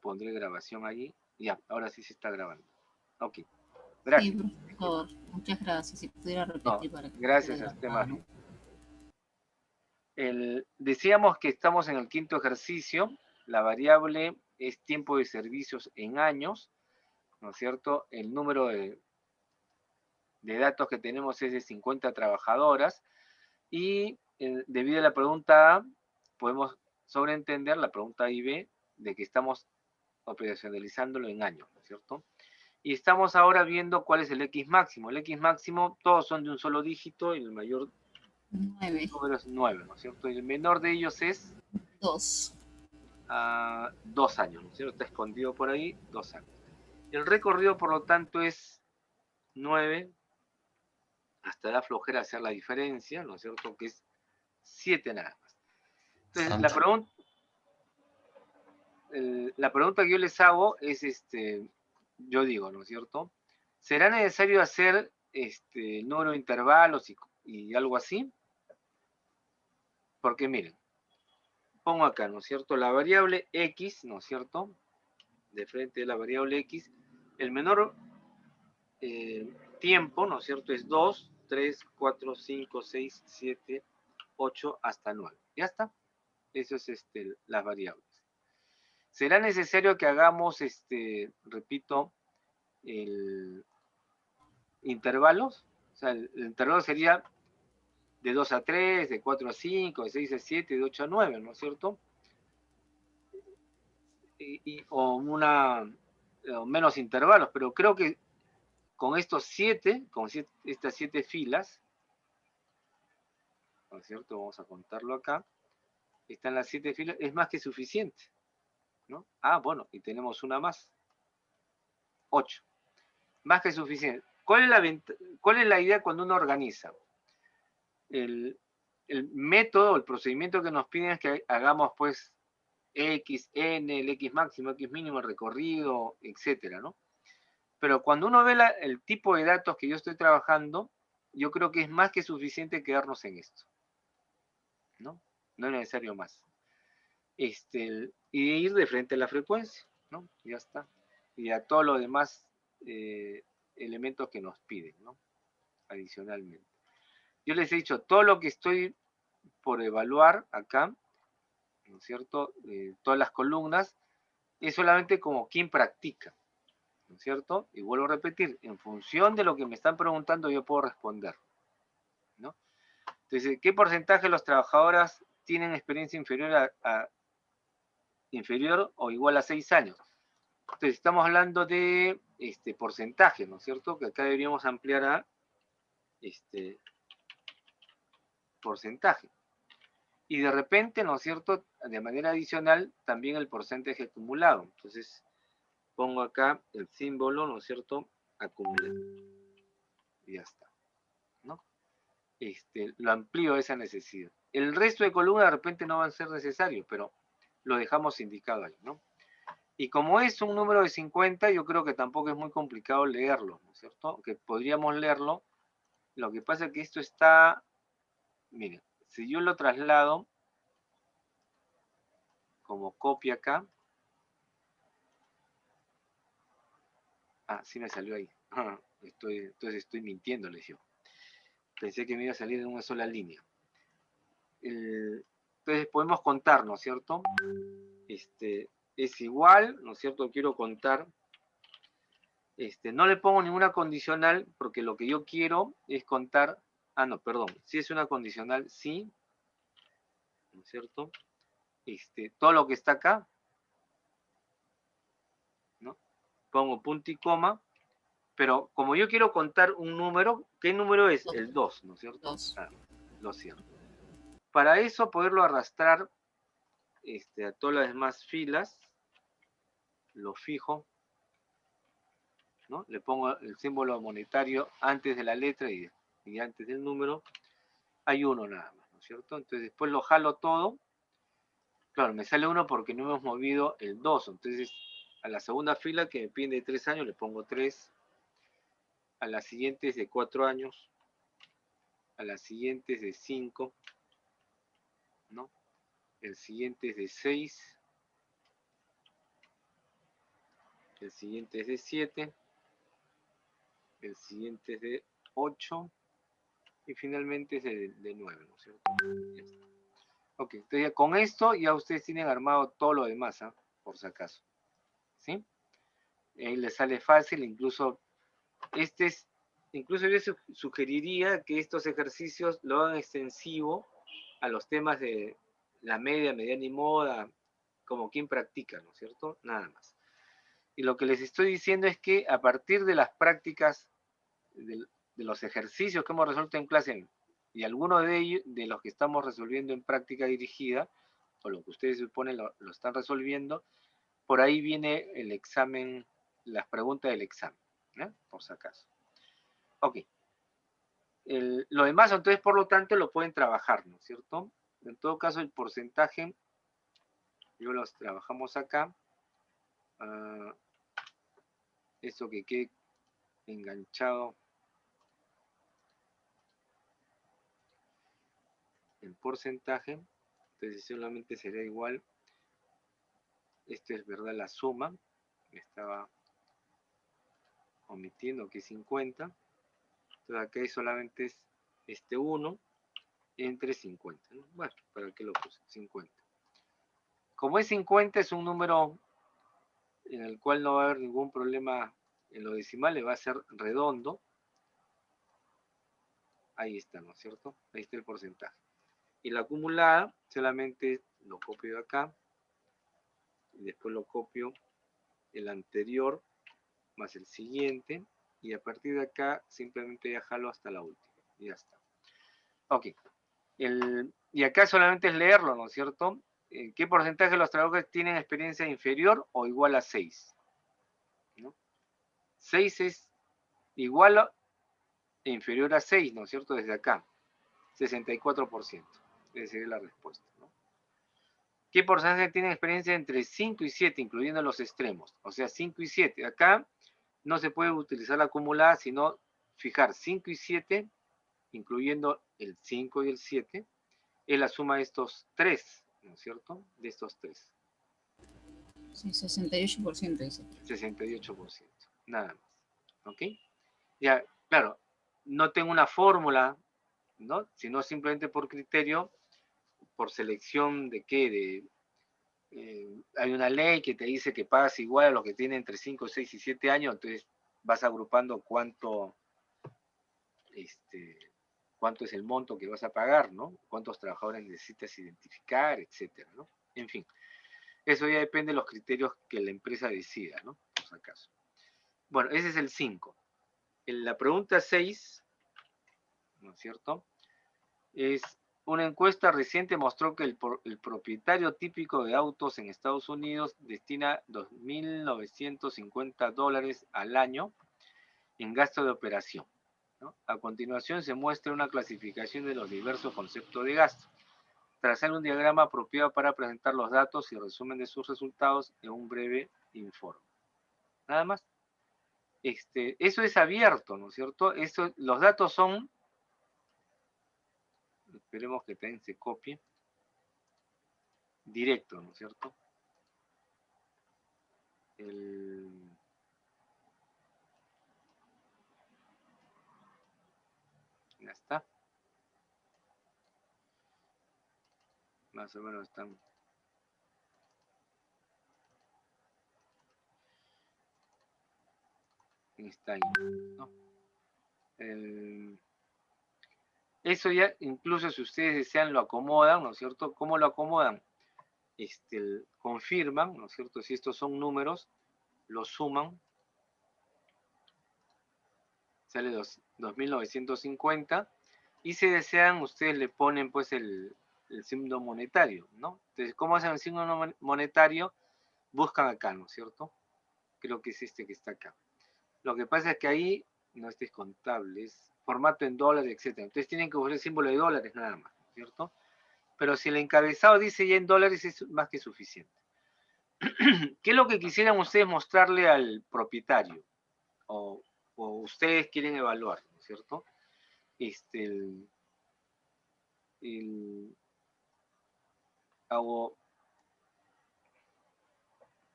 pondré grabación allí. Ya, ahora sí se está grabando. Ok, Sí, gracias. profesor. Muchas gracias. Si pudiera No, repetir para que quede gracias a usted más grabado. bien. Decíamos que estamos en el quinto ejercicio. La variable es tiempo de servicios en años, ¿no es cierto? El número de datos que tenemos es de 50 trabajadoras y debido a la pregunta A, podemos sobreentender la pregunta A y B de que estamos operacionalizándolo en años, ¿no es cierto? Y estamos ahora viendo cuál es el X máximo. El X máximo, todos son de un solo dígito y el mayor 9. número es 9, ¿no es cierto? Y el menor de ellos es 2. 2 años, ¿no es cierto? Está escondido por ahí, 2 años. El recorrido, por lo tanto, es 9, hasta la flojera hacer la diferencia, ¿no es cierto? Que es 7 nada más. Entonces, la pregunta que yo les hago es, yo digo, ¿no es cierto? ¿Será necesario hacer el número de intervalos y algo así? Porque miren, pongo acá, ¿no es cierto? La variable X, ¿no es cierto? De frente de la variable X, el menor tiempo, ¿no es cierto? Es 2, 3, 4, 5, 6, 7, 8 hasta 9. ¿Ya está? Eso es las variables. ¿Será necesario que hagamos, repito, el intervalos? O sea, el intervalo sería de 2 a 3, de 4 a 5, de 6 a 7, de 8 a 9, ¿no es cierto? O menos intervalos, pero creo que con estos 7, estas 7 filas, ¿no es cierto? Vamos a contarlo acá. Están las 7 filas, es más que suficiente, ¿no? Ah, bueno, y tenemos una más, 8. Más que suficiente. ¿Cuál es la idea cuando uno organiza? El, el método, el procedimiento que nos piden es que hagamos, pues, X, N, el X máximo, X mínimo, el recorrido, etcétera, ¿no? Pero cuando uno ve el tipo de datos que yo estoy trabajando, yo creo que es más que suficiente quedarnos en esto, ¿no? No es necesario más. Y ir de frente a la frecuencia, ¿no? Ya está. Y a todos los demás elementos que nos piden, ¿no? Adicionalmente. Yo les he dicho, todo lo que estoy por evaluar acá, ¿no es cierto? Todas las columnas, es solamente como quien practica, ¿no es cierto? Y vuelvo a repetir, en función de lo que me están preguntando yo puedo responder, ¿no? Entonces, ¿qué porcentaje de los trabajadores tienen experiencia inferior o igual a 6 años? Entonces, estamos hablando de porcentaje, ¿no es cierto? Que acá deberíamos ampliar a porcentaje. Y de repente, ¿no es cierto? De manera adicional, también el porcentaje acumulado. Entonces, pongo acá el símbolo, ¿no es cierto? Acumulado. Y ya está, ¿no? Lo amplío esa necesidad. El resto de columnas de repente no van a ser necesarios, pero lo dejamos indicado ahí, ¿no? Y como es un número de 50, yo creo que tampoco es muy complicado leerlo, ¿no es cierto? Que podríamos leerlo. Lo que pasa es que esto está, miren, si yo lo traslado como copia acá, sí me salió ahí. Entonces estoy mintiéndoles yo. Pensé que me iba a salir en una sola línea. Entonces podemos contar, ¿no es cierto? Es igual, ¿no es cierto? Quiero contar. No le pongo ninguna condicional porque lo que yo quiero es contar. No, perdón. Si es una condicional, sí, ¿no es cierto? Todo lo que está acá, ¿no? Pongo punto y coma, pero como yo quiero contar un número, ¿qué número es? El 2, ¿no es cierto? 2. Lo cierto. Para eso, poderlo arrastrar a todas las demás filas, lo fijo, ¿no? Le pongo el símbolo monetario antes de la letra y antes del número, hay uno nada más, ¿no es cierto? Entonces después lo jalo todo, claro, me sale uno porque no hemos movido el 2, entonces a la segunda fila que me piden de 3 años le pongo 3, a la siguiente es de 4 años, a la siguiente es de 5, ¿no? El siguiente es de 6, el siguiente es de 7, el siguiente es de 8 y finalmente es de 9, ¿no es cierto? Ya está. Ok, entonces ya con esto ya ustedes tienen armado todo lo demás, ¿eh? Por si acaso. ¿Sí? Ahí les sale fácil, incluso incluso yo sugeriría que estos ejercicios lo hagan extensivo a los temas de la media, mediana y moda, como quien practica, ¿no es cierto? Nada más. Y lo que les estoy diciendo es que a partir de las prácticas, de los ejercicios que hemos resuelto en clase, y algunos de ellos, de los que estamos resolviendo en práctica dirigida, o lo que ustedes suponen lo están resolviendo, por ahí viene el examen, las preguntas del examen, ¿no? Por si acaso. Ok. Lo demás, entonces, por lo tanto, lo pueden trabajar, ¿no es cierto? En todo caso, el porcentaje, yo los trabajamos acá. Esto que quede enganchado en porcentaje, entonces solamente será igual. Esto es verdad la suma, me estaba omitiendo que es 50. Entonces acá solamente es este 1 entre 50, ¿no? Bueno, ¿para qué lo puse? 50. Como es 50, es un número en el cual no va a haber ningún problema en lo decimal, le va a ser redondo. Ahí está, ¿no es cierto? Ahí está el porcentaje. Y la acumulada, solamente lo copio de acá, y después lo copio el anterior más el siguiente, y a partir de acá simplemente ya jalo hasta la última. Y ya está. Ok. Y acá solamente es leerlo, ¿no es cierto? ¿Qué porcentaje de los trabajadores tienen experiencia inferior o igual a 6? ¿No? 6 es igual a e inferior a 6, ¿no es cierto? Desde acá. 64%. Esa sería la respuesta, ¿no? ¿Qué porcentaje tienen experiencia entre 5 y 7, incluyendo los extremos? O sea, 5 y 7. Acá no se puede utilizar la acumulada, sino fijar 5 y 7, incluyendo el 5 y el 7, es la suma de estos 3, ¿no es cierto? De estos 3. Sí, 68% dice. 68%. Nada más. ¿Ok? Ya, claro, no tengo una fórmula, ¿no? Sino simplemente por criterio, por selección de qué, hay una ley que te dice que pagas igual a los que tienen entre 5, 6 y 7 años, entonces vas agrupando cuánto es el monto que vas a pagar, ¿no? Cuántos trabajadores necesitas identificar, etcétera, ¿no? En fin, eso ya depende de los criterios que la empresa decida, ¿no? Por si acaso. Bueno, ese es el 5. En la pregunta 6, ¿no es cierto? Es una encuesta reciente mostró que el propietario típico de autos en Estados Unidos destina $2.950 al año en gasto de operación, ¿no? A continuación se muestra una clasificación de los diversos conceptos de gasto. Trazar un diagrama apropiado para presentar los datos y resumen de sus resultados en un breve informe. Nada más. Eso es abierto, ¿no es cierto? Los datos son, esperemos que también se copie, directo, ¿no es cierto? Ya está. Más o menos están. Está ahí, ¿no? Eso ya, incluso si ustedes desean, lo acomodan, ¿no es cierto? ¿Cómo lo acomodan? Confirman, ¿no es cierto? Si estos son números, los suman, sale 2.950, y si desean, ustedes le ponen pues el signo monetario, ¿no? Entonces, ¿cómo hacen el signo monetario? Buscan acá, ¿no es cierto? Creo que es este que está acá. Lo que pasa es que ahí no es contable, es formato en dólares, etc. Entonces tienen que usar el símbolo de dólares nada más, ¿cierto? Pero si el encabezado dice ya en dólares, es más que suficiente. ¿Qué es lo que quisieran ustedes mostrarle al propietario? O ustedes quieren evaluar, ¿no es cierto? Hago,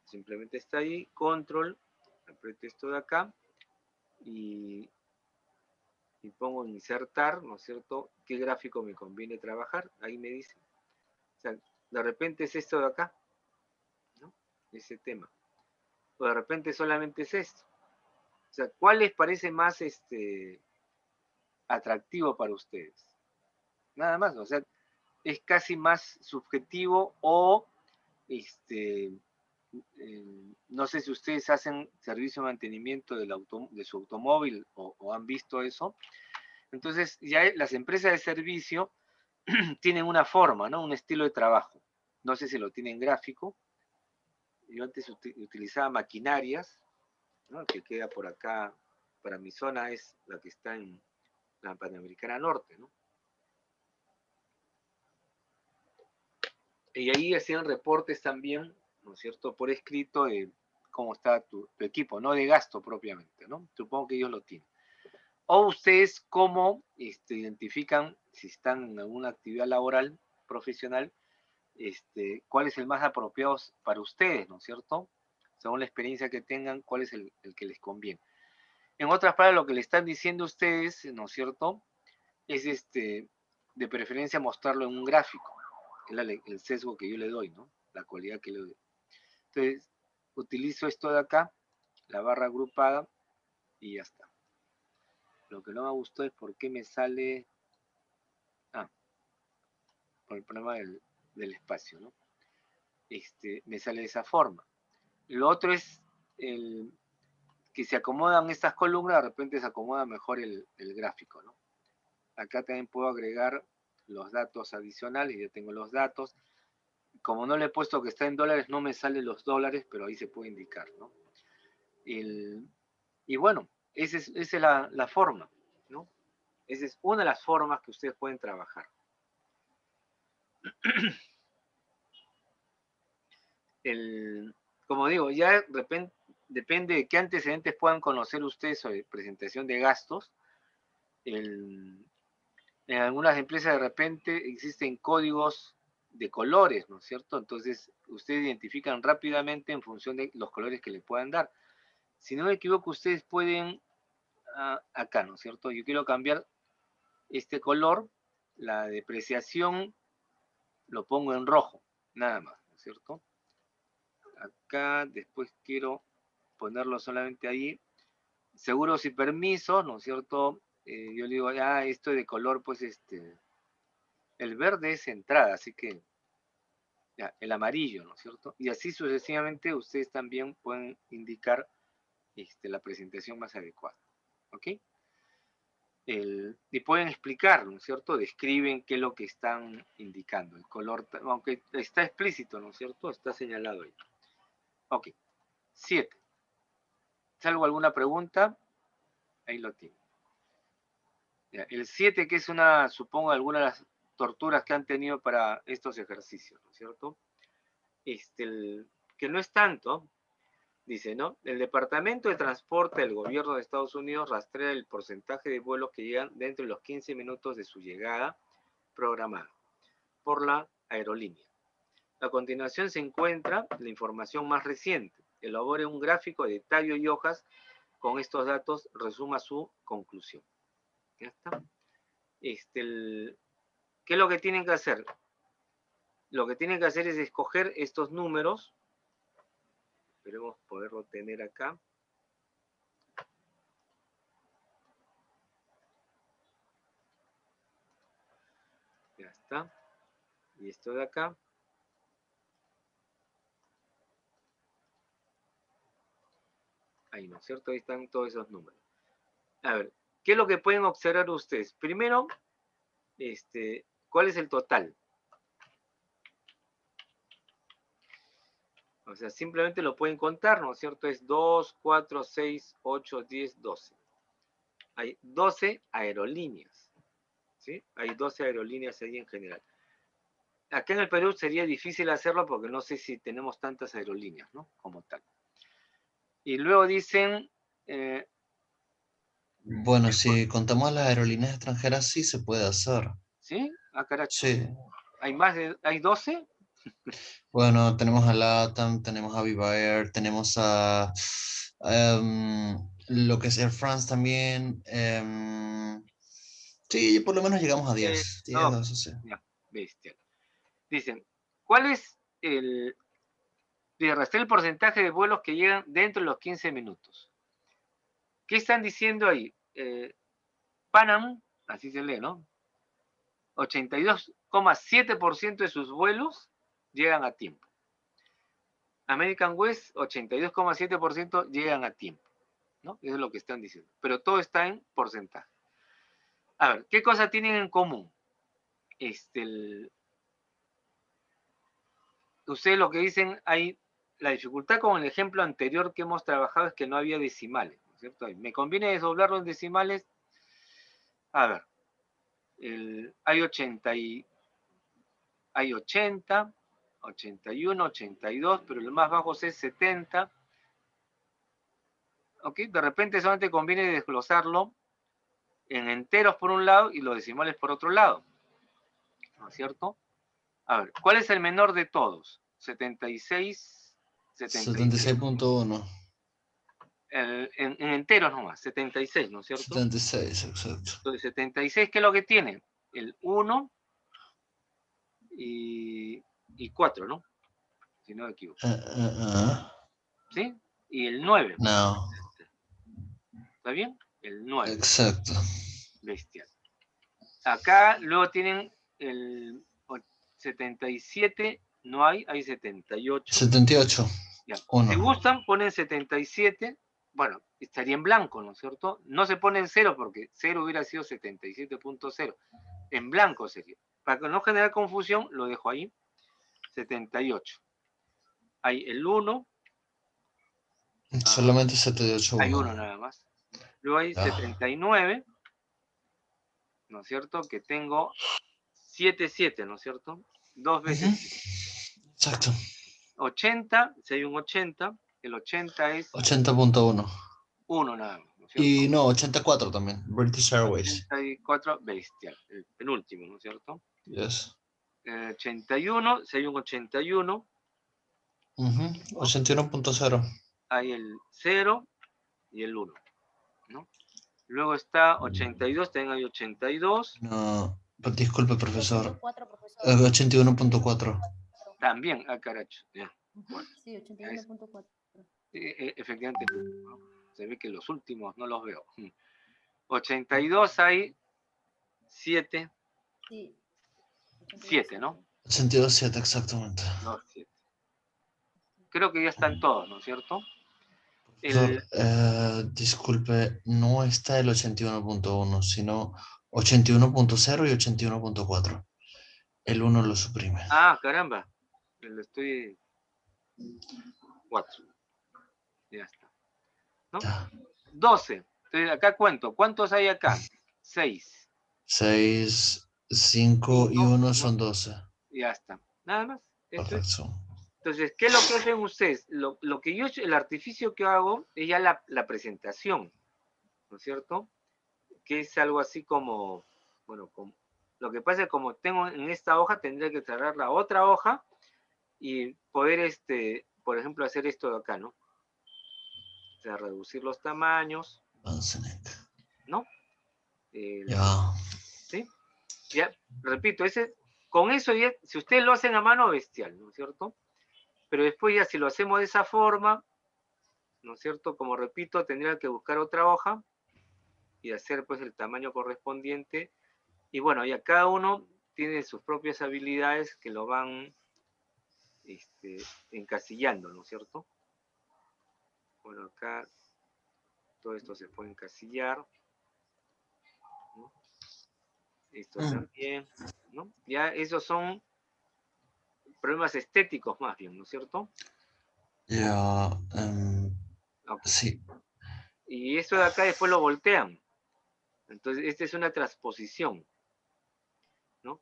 simplemente está ahí, control, Aprieto esto de acá y pongo en insertar, ¿no es cierto? ¿Qué gráfico me conviene trabajar? Ahí me dice. O sea, de repente es esto de acá, ¿no? Ese tema. O de repente solamente es esto. O sea, ¿cuál les parece más atractivo para ustedes? Nada más, o sea, es casi más subjetivo o no sé si ustedes hacen servicio de mantenimiento de su automóvil o han visto eso. Entonces, ya las empresas de servicio tienen una forma, ¿no? Un estilo de trabajo. No sé si lo tienen gráfico. Yo antes utilizaba maquinarias, ¿no? Que queda por acá, para mi zona es la que está en la Panamericana Norte, ¿no? Y ahí hacían reportes también, ¿no es cierto?, por escrito de cómo está tu equipo, no de gasto propiamente, ¿no? Supongo que ellos lo tienen. O ustedes cómo identifican si están en alguna actividad laboral, profesional, cuál es el más apropiado para ustedes, ¿no es cierto? Según la experiencia que tengan, cuál es el que les conviene. En otras palabras, lo que le están diciendo ustedes, ¿no es cierto?, es de preferencia mostrarlo en un gráfico, el sesgo que yo le doy, ¿no? La cualidad que le doy. Entonces, utilizo esto de acá, la barra agrupada, y ya está. Lo que no me gustó es por qué me sale... por el problema del espacio, ¿no? Me sale de esa forma. Lo otro es que se acomodan estas columnas, de repente se acomoda mejor el gráfico, ¿no? Acá también puedo agregar los datos adicionales, ya tengo los datos. Como no le he puesto que está en dólares, no me salen los dólares, pero ahí se puede indicar, ¿no? Y bueno, esa es la forma, ¿no? Esa es una de las formas que ustedes pueden trabajar. Como digo, ya depende de qué antecedentes puedan conocer ustedes sobre presentación de gastos. En algunas empresas de repente existen códigos de colores, ¿no es cierto? Entonces, ustedes identifican rápidamente en función de los colores que le puedan dar. Si no me equivoco, ustedes pueden, acá, ¿no es cierto? Yo quiero cambiar este color, la depreciación, lo pongo en rojo, nada más, ¿no es cierto? Acá, después quiero ponerlo solamente ahí. Seguros y permisos, ¿no es cierto? Yo le digo, esto de color, pues el verde es entrada, así que ya, el amarillo, ¿no es cierto? Y así sucesivamente ustedes también pueden indicar la presentación más adecuada, ¿ok? Y pueden explicar, ¿no es cierto? Describen qué es lo que están indicando. El color, aunque está explícito, ¿no es cierto? Está señalado ahí. Ok. 7. ¿Salvo alguna pregunta? Ahí lo tienen. El 7, que es supongo, alguna de las torturas que han tenido para estos ejercicios, ¿no es cierto? Que no es tanto, dice, ¿no? El Departamento de Transporte del Gobierno de Estados Unidos rastrea el porcentaje de vuelos que llegan dentro de los 15 minutos de su llegada programada por la aerolínea. A continuación se encuentra la información más reciente. Elabore un gráfico de tallo y hojas. Con estos datos resuma su conclusión. ¿Ya está? ¿Qué es lo que tienen que hacer? Lo que tienen que hacer es escoger estos números. Esperemos poderlo tener acá. Ya está. Y esto de acá. Ahí, ¿no es cierto? Ahí están todos esos números. A ver, ¿qué es lo que pueden observar ustedes? Primero, ¿cuál es el total? O sea, simplemente lo pueden contar, ¿no es cierto? Es 2, 4, 6, 8, 10, 12. Hay 12 aerolíneas, ¿sí? Hay 12 aerolíneas ahí en general. Acá en el Perú sería difícil hacerlo porque no sé si tenemos tantas aerolíneas, ¿no? Como tal. Y luego dicen... bueno, si contamos las aerolíneas extranjeras, sí se puede hacer. ¿Sí? Caracho. Sí. ¿Hay 12? Bueno, tenemos a LATAM, tenemos a Viva Air, tenemos a Lo que es Air France también. Sí, por lo menos llegamos a 10. 10, No, 12, sí. ya, bestia. Dicen, ¿cuál es el... de rastrear el porcentaje de vuelos que llegan dentro de los 15 minutos? ¿Qué están diciendo ahí? Panam, así se lee, ¿no? 82,7% de sus vuelos llegan a tiempo. American West, 82,7% llegan a tiempo, ¿no? Eso es lo que están diciendo. Pero todo está en porcentaje. A ver, ¿qué cosa tienen en común? Ustedes lo que dicen, hay la dificultad con el ejemplo anterior que hemos trabajado es que no había decimales, ¿no es cierto? Me conviene desdoblarlo en decimales. A ver, hay 80, 81, 82, pero el más bajo es 70. ¿Ok? De repente solamente conviene desglosarlo en enteros por un lado y los decimales por otro lado, ¿no es cierto? A ver, ¿cuál es el menor de todos? 76, 76. 76.1. En enteros nomás, 76, ¿no es cierto? 76, exacto. Entonces, 76, ¿qué es lo que tiene? El 1 y 4, ¿no? Si no me equivoco. ¿Sí? Y el 9. No, ¿Está bien? El 9. exacto. Bestial. Acá luego tienen el 77, no hay 78. 78. Ya. Si 1. gustan, ponen 77. Bueno, estaría en blanco, ¿no es cierto? No se pone en 0 porque 0 hubiera sido 77.0. En blanco sería. Para no generar confusión, lo dejo ahí. 78. Hay el 1. Solamente 78. Hay 1. uno nada más. Luego hay Ya. 79, ¿no es cierto? Que tengo 77, ¿no es cierto? Dos veces. Exacto. 80, si hay un 80, el 80 es 80.1. 1 nada más, ¿no es Y cierto? no, 84 también. British Airways. 84, bestial, el penúltimo, ¿no es cierto? Yes. 81, si hay un 81, ¿no? 81.0. Hay el 0 y el 1, ¿no? Luego está 82, también hay 82. No, disculpe, profesor. 81.4, profesor. 81.4. También, caracho, ya. Bueno, sí, 81.4. Efectivamente, ¿no? Se ve que los últimos no los veo. 82 hay 7, Sí. 7, ¿no? 82.7, exactamente. No, 7. Creo que ya están todos, ¿no es cierto? Profesor, disculpe, no está el 81.1, sino 81.0 y 81.4. El 1 lo suprime. Caramba. Le estoy 4. Ya está. ¿No? Ya. 12. Entonces, acá cuento. ¿Cuántos hay acá? 6. 6, 5 y 1 son 12. Ya está. Nada más. Eso es. Correcto. Entonces, ¿qué es lo que hacen ustedes? Lo que yo, el artificio que hago es ya la presentación, ¿no es cierto? Que es algo así como, bueno, lo que pasa es que como tengo en esta hoja, tendría que cerrar la otra hoja y poder, por ejemplo, hacer esto de acá, ¿no? O sea, reducir los tamaños, ¿no? Ya. ¿Sí? Ya, repito, con eso ya, si ustedes lo hacen a mano, bestial, ¿no es cierto? Pero después ya si lo hacemos de esa forma, ¿no es cierto? Como repito, tendría que buscar otra hoja y hacer pues el tamaño correspondiente. Y bueno, ya cada uno tiene sus propias habilidades que lo van encasillando, ¿no es cierto? Bueno, acá todo esto se puede encasillar, ¿no? Esto también, ¿no? Ya esos son problemas estéticos más bien, ¿no es cierto? Ya. Okay. Sí. Y esto de acá después lo voltean. Entonces, esta es una transposición, ¿no?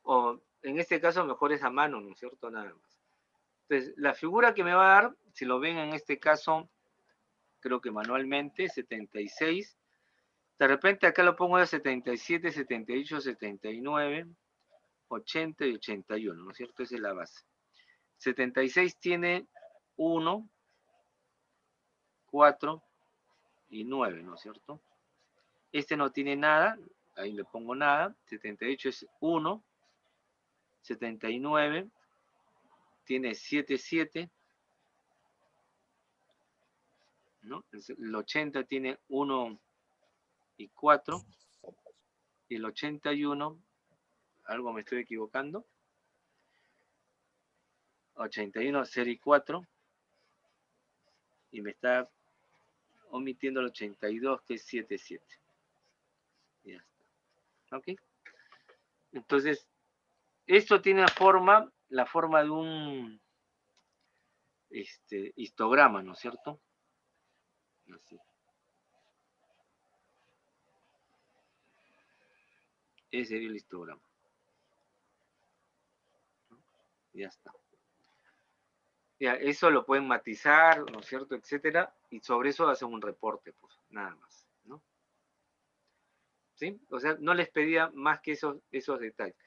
O en este caso mejor es a mano, ¿no es cierto? Nada más. Entonces, la figura que me va a dar, si lo ven en este caso, creo que manualmente, 76. De repente acá lo pongo de 77, 78, 79, 80 y 81, ¿no es cierto? Esa es la base. 76 tiene 1, 4 y 9, ¿no es cierto? Este no tiene nada, ahí le pongo nada. 78 es 1. 79 tiene 7, 7, ¿no? El 80 tiene 1 y 4. Y el 81, algo me estoy equivocando. 81, 0 y 4. Y me está omitiendo el 82, que es 7, 7. Ya está. ¿Ok? Entonces, esto tiene la forma de un histograma, ¿no es cierto? Así. Ese sería el histograma. Ya está. Ya, eso lo pueden matizar, ¿no es cierto? Etcétera. Y sobre eso hacen un reporte, pues, nada más, ¿no? ¿Sí? O sea, no les pedía más que esos detalles.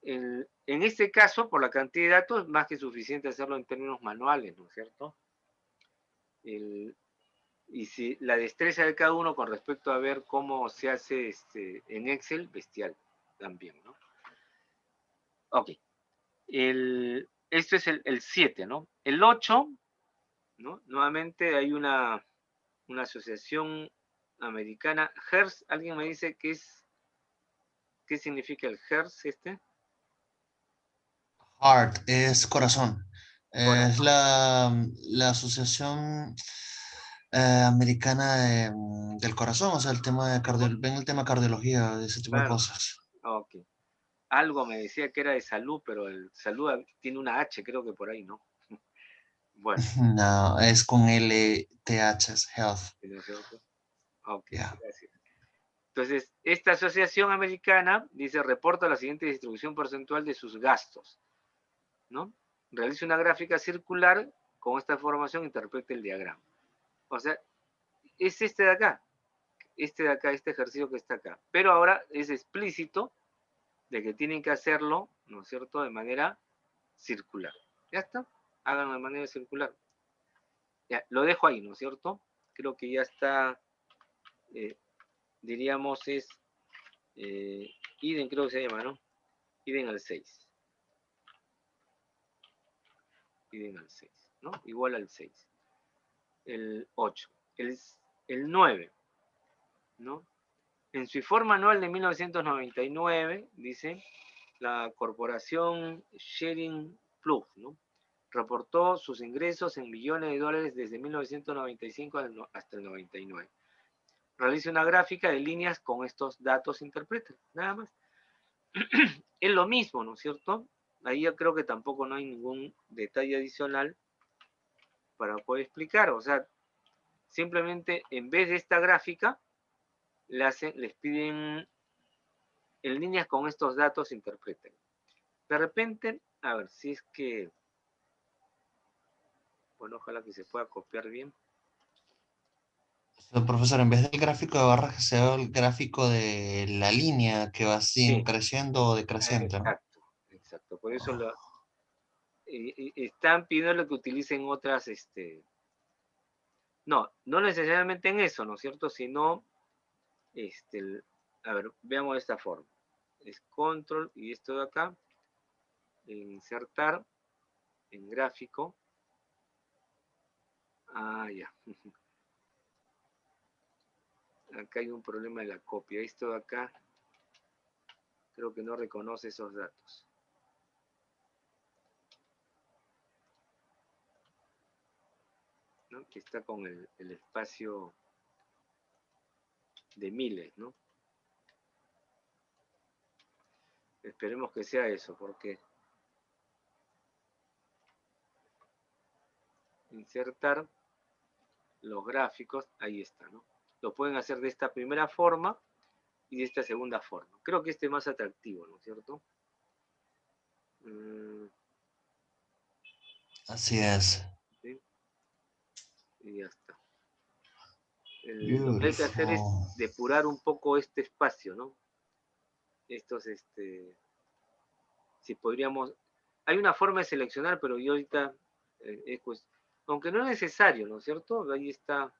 En este caso, por la cantidad de datos, es más que suficiente hacerlo en términos manuales, ¿no es cierto? Y si la destreza de cada uno con respecto a ver cómo se hace en Excel, bestial también, ¿no? Ok. Esto es el 7, ¿no? El 8, ¿no? Nuevamente hay una asociación americana. Hertz, ¿alguien me dice qué significa el Hertz este? Heart es corazón. Es Corazón. la asociación americana del corazón, o sea, el tema de ven el tema cardiología, de ese tipo de Claro. cosas. Ok. Algo me decía que era de salud, pero el salud tiene una H, creo que por ahí, ¿no? Bueno, No, es con LTH, es health. ¿no es cierto? Ok, Ya. gracias. Entonces, esta asociación americana dice, reporta la siguiente distribución porcentual de sus gastos, ¿no? Realiza una gráfica circular con esta información, interprete el diagrama. O sea, es este de acá, este ejercicio que está acá. Pero ahora es explícito de que tienen que hacerlo, ¿no es cierto?, de manera circular. ¿Ya está? Háganlo de manera circular. Ya, lo dejo ahí, ¿no es cierto? Creo que ya está, diríamos, es idem, creo que se llama, ¿no? Idem al 6. Idem al 6, ¿no? Igual al 6. El 8. El 9, ¿no? En su informe anual de 1999, dice, la corporación Sharing Plug, ¿no? Reportó sus ingresos en millones de dólares desde 1995 hasta el 99. Realice una gráfica de líneas con estos datos interpretados, nada más. Es lo mismo, ¿no es cierto? Ahí yo creo que tampoco no hay ningún detalle adicional para poder explicar. O sea, simplemente en vez de esta gráfica, les piden en líneas con estos datos interpreten. De repente, a ver, si es que, bueno, ojalá que se pueda copiar bien. Profesor, en vez del gráfico de barras, que sea el gráfico de la línea que va así Sí, creciendo o decreciente, ¿no? exacto, exacto. Por eso están pidiendo que utilicen otras, no necesariamente en eso, ¿no es cierto? Sino, a ver, veamos de esta forma. Es control y esto de acá, insertar en gráfico. Ah, ya. Acá hay un problema de la copia. Esto de acá, creo que no reconoce esos datos. ¿No? Que está con el espacio de miles, ¿no? Esperemos que sea eso, porque insertar los gráficos, ahí está, ¿no? Lo pueden hacer de esta primera forma y de esta segunda forma. Creo que este es más atractivo, ¿no es cierto? Así es. ¿Sí? Y ya está. Lo que hay que hacer es Beautiful. depurar un poco este espacio, ¿no? Estos, si podríamos, hay una forma de seleccionar, pero yo ahorita, Aunque no es necesario, ¿no es cierto? Ahí está.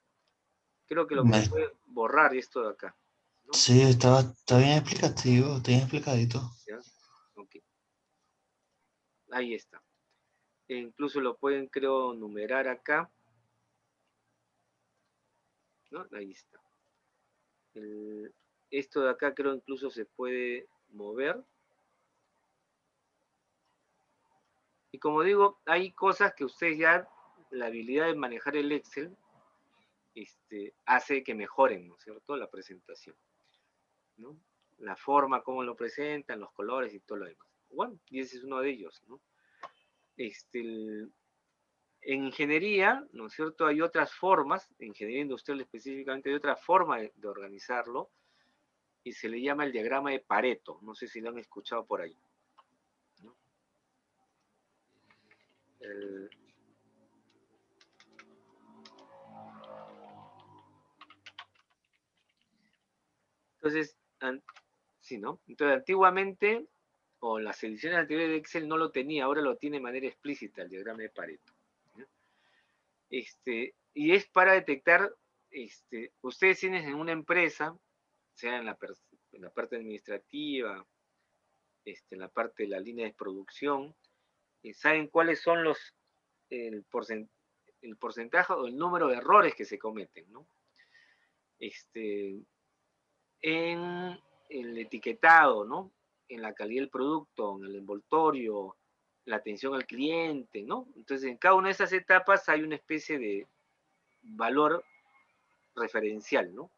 Creo que lo que Me- se puede borrar esto de acá, ¿no? sí, está bien explicativo, está bien explicadito. ¿Ya? Ok. Ahí está. E incluso lo pueden, creo, numerar acá, ¿no? Ahí está. Esto de acá creo incluso se puede mover. Y como digo, hay cosas que ustedes ya, la habilidad de manejar el Excel, hace que mejoren, ¿no es cierto?, la presentación, ¿no? La forma, cómo lo presentan, los colores y todo lo demás. Bueno, y ese es uno de ellos, ¿no? En ingeniería, ¿no es cierto?, hay otras formas, en ingeniería industrial específicamente, hay otra forma de organizarlo, y se le llama el diagrama de Pareto. No sé si lo han escuchado por ahí, ¿no? Entonces, sí, ¿no? Entonces, antiguamente, o las ediciones anteriores de Excel no lo tenía, ahora lo tiene de manera explícita el diagrama de Pareto, ¿no? Y es para detectar, ustedes tienen en una empresa, sea en la parte administrativa, en la parte de la línea de producción, saben cuáles son el, el porcentaje o el número de errores que se cometen, ¿no? En el etiquetado, ¿no? En la calidad del producto, en el envoltorio, la atención al cliente, ¿no? Entonces, en cada una de esas etapas hay una especie de valor referencial, ¿no?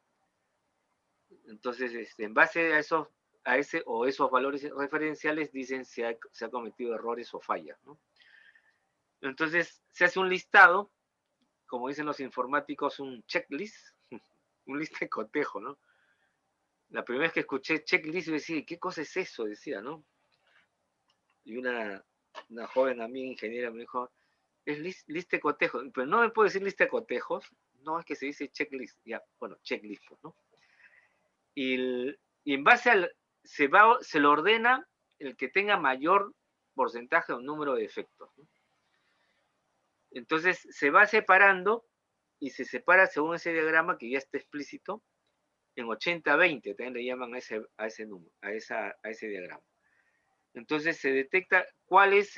Entonces, en base a esos valores referenciales, dicen si se ha cometido errores o fallas, ¿no? Entonces, se hace un listado, como dicen los informáticos, un checklist, un lista de cotejo, ¿no? La primera vez que escuché checklist, yo decía, ¿qué cosa es eso? Decía, ¿no? Y una joven amiga ingeniera me dijo, es lista de cotejos, pero no me puedo decir lista de cotejos, no, es que se dice checklist, ya, bueno, checklist, pues, ¿no? Y en base se lo ordena el que tenga mayor porcentaje o número de defectos, ¿no? Entonces se va separando y se separa según ese diagrama que ya está explícito en 80-20, también le llaman a ese número, a ese diagrama. Entonces se detecta cuál es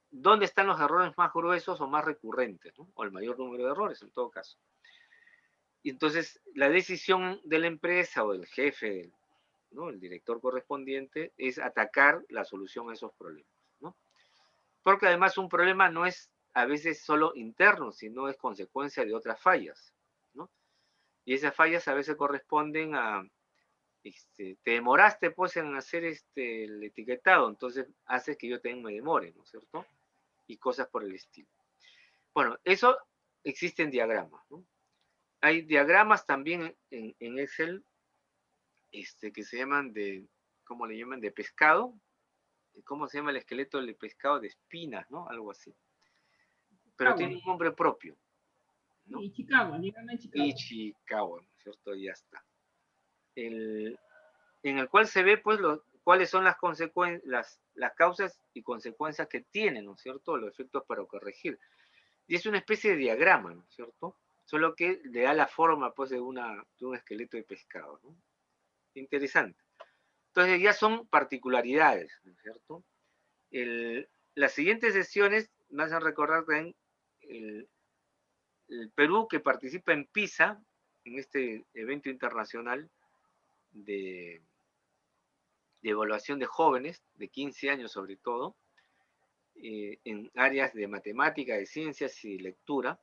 dónde están los errores más gruesos o más recurrentes, ¿no? O el mayor número de errores en todo caso. Y entonces la decisión de la empresa o del jefe, ¿no?, el director correspondiente, es atacar la solución a esos problemas, ¿no? Porque además un problema no es a veces solo interno, sino es consecuencia de otras fallas, ¿no? Y esas fallas a veces corresponden a, te demoraste pues en hacer el etiquetado, entonces haces que yo también me demore, ¿no es cierto? Y cosas por el estilo. Bueno, eso existe en diagramas, ¿no? Hay diagramas también en Excel que se llaman ¿cómo le llaman? De pescado. ¿Cómo se llama el esqueleto del pescado? De espinas, ¿no? Algo así. Pero tiene un nombre propio, ¿no? Ichikawa, diagrama de Ichikawa. Ichikawa, ¿no es cierto? Ya está. En el cual se ve, pues, cuáles son las causas y consecuencias que tienen, ¿no es cierto?, los efectos para corregir. Y es una especie de diagrama, ¿no es cierto?, solo que le da la forma, pues, de un esqueleto de pescado, ¿no? Interesante. Entonces ya son particularidades, ¿no es cierto? Las siguientes sesiones me hacen recordar también el Perú, que participa en PISA, en este evento internacional de evaluación de jóvenes, de 15 años sobre todo, en áreas de matemática, de ciencias y de lectura.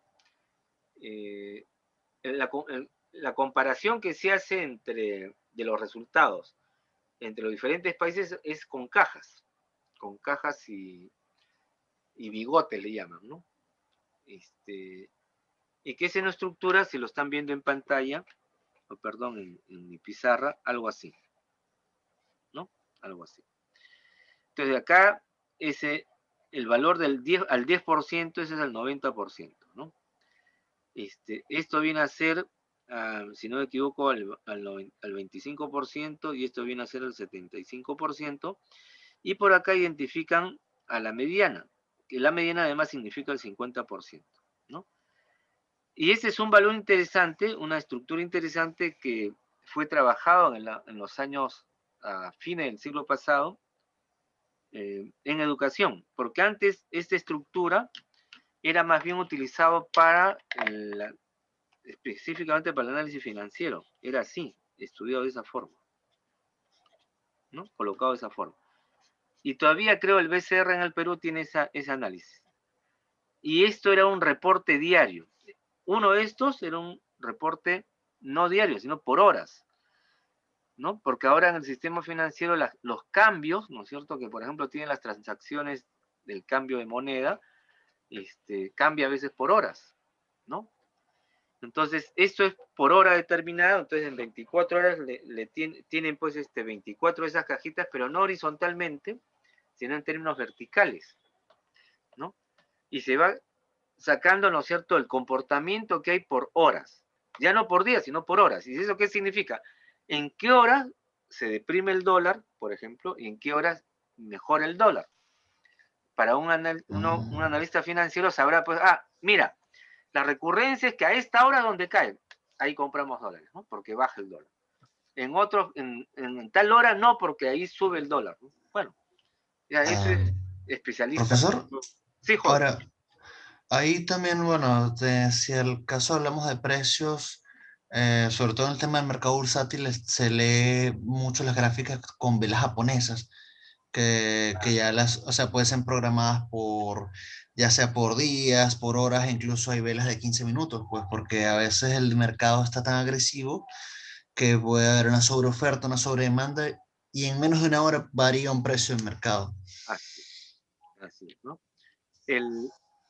La comparación que se hace de los resultados entre los diferentes países es con cajas y bigotes le llaman, ¿no? Y que es en estructura, si lo están viendo en pantalla, o perdón, en mi pizarra, algo así, ¿no? Algo así. Entonces acá el valor del 10 al 10%, ese es el 90%, ¿no? Esto viene a ser, si no me equivoco, al 25%, y esto viene a ser el 75%, y por acá identifican a la mediana, que la mediana además significa el 50%, ¿no? Y ese es un valor interesante, una estructura interesante que fue trabajado en los años a fines del siglo pasado en educación, porque antes esta estructura era más bien utilizado para específicamente para el análisis financiero, era así, estudiado de esa forma, ¿no? Colocado de esa forma. Y todavía creo el BCR en el Perú tiene ese análisis. Y esto era un reporte diario. Uno de estos era un reporte no diario, sino por horas, ¿no? Porque ahora en el sistema financiero los cambios, ¿no es cierto? Que por ejemplo tienen las transacciones del cambio de moneda, cambia a veces por horas, ¿no? Entonces, esto es por hora determinada, entonces en 24 horas tienen pues 24 de esas cajitas, pero no horizontalmente, sino en términos verticales, ¿no? Y se va sacando, ¿no es cierto?, el comportamiento que hay por horas. Ya no por días, sino por horas. ¿Y eso qué significa? ¿En qué horas se deprime el dólar, por ejemplo, y en qué horas mejora el dólar? Para un analista financiero sabrá, pues, mira, la recurrencia es que a esta hora donde cae, ahí compramos dólares, ¿no? Porque baja el dólar. En tal hora no, porque ahí sube el dólar, ¿no? Bueno, ya eso es especialista. Profesor, Sí, joven. ahora, ahí también, bueno, si el caso hablamos de precios, sobre todo en el tema del mercado bursátil, se lee mucho las gráficas con velas japonesas, que ya o sea, pueden ser programadas ya sea por días, por horas, e incluso hay velas de 15 minutos, pues porque a veces el mercado está tan agresivo que puede haber una sobreoferta, una sobredemanda, y en menos de una hora varía un precio del mercado. Así es, ¿no?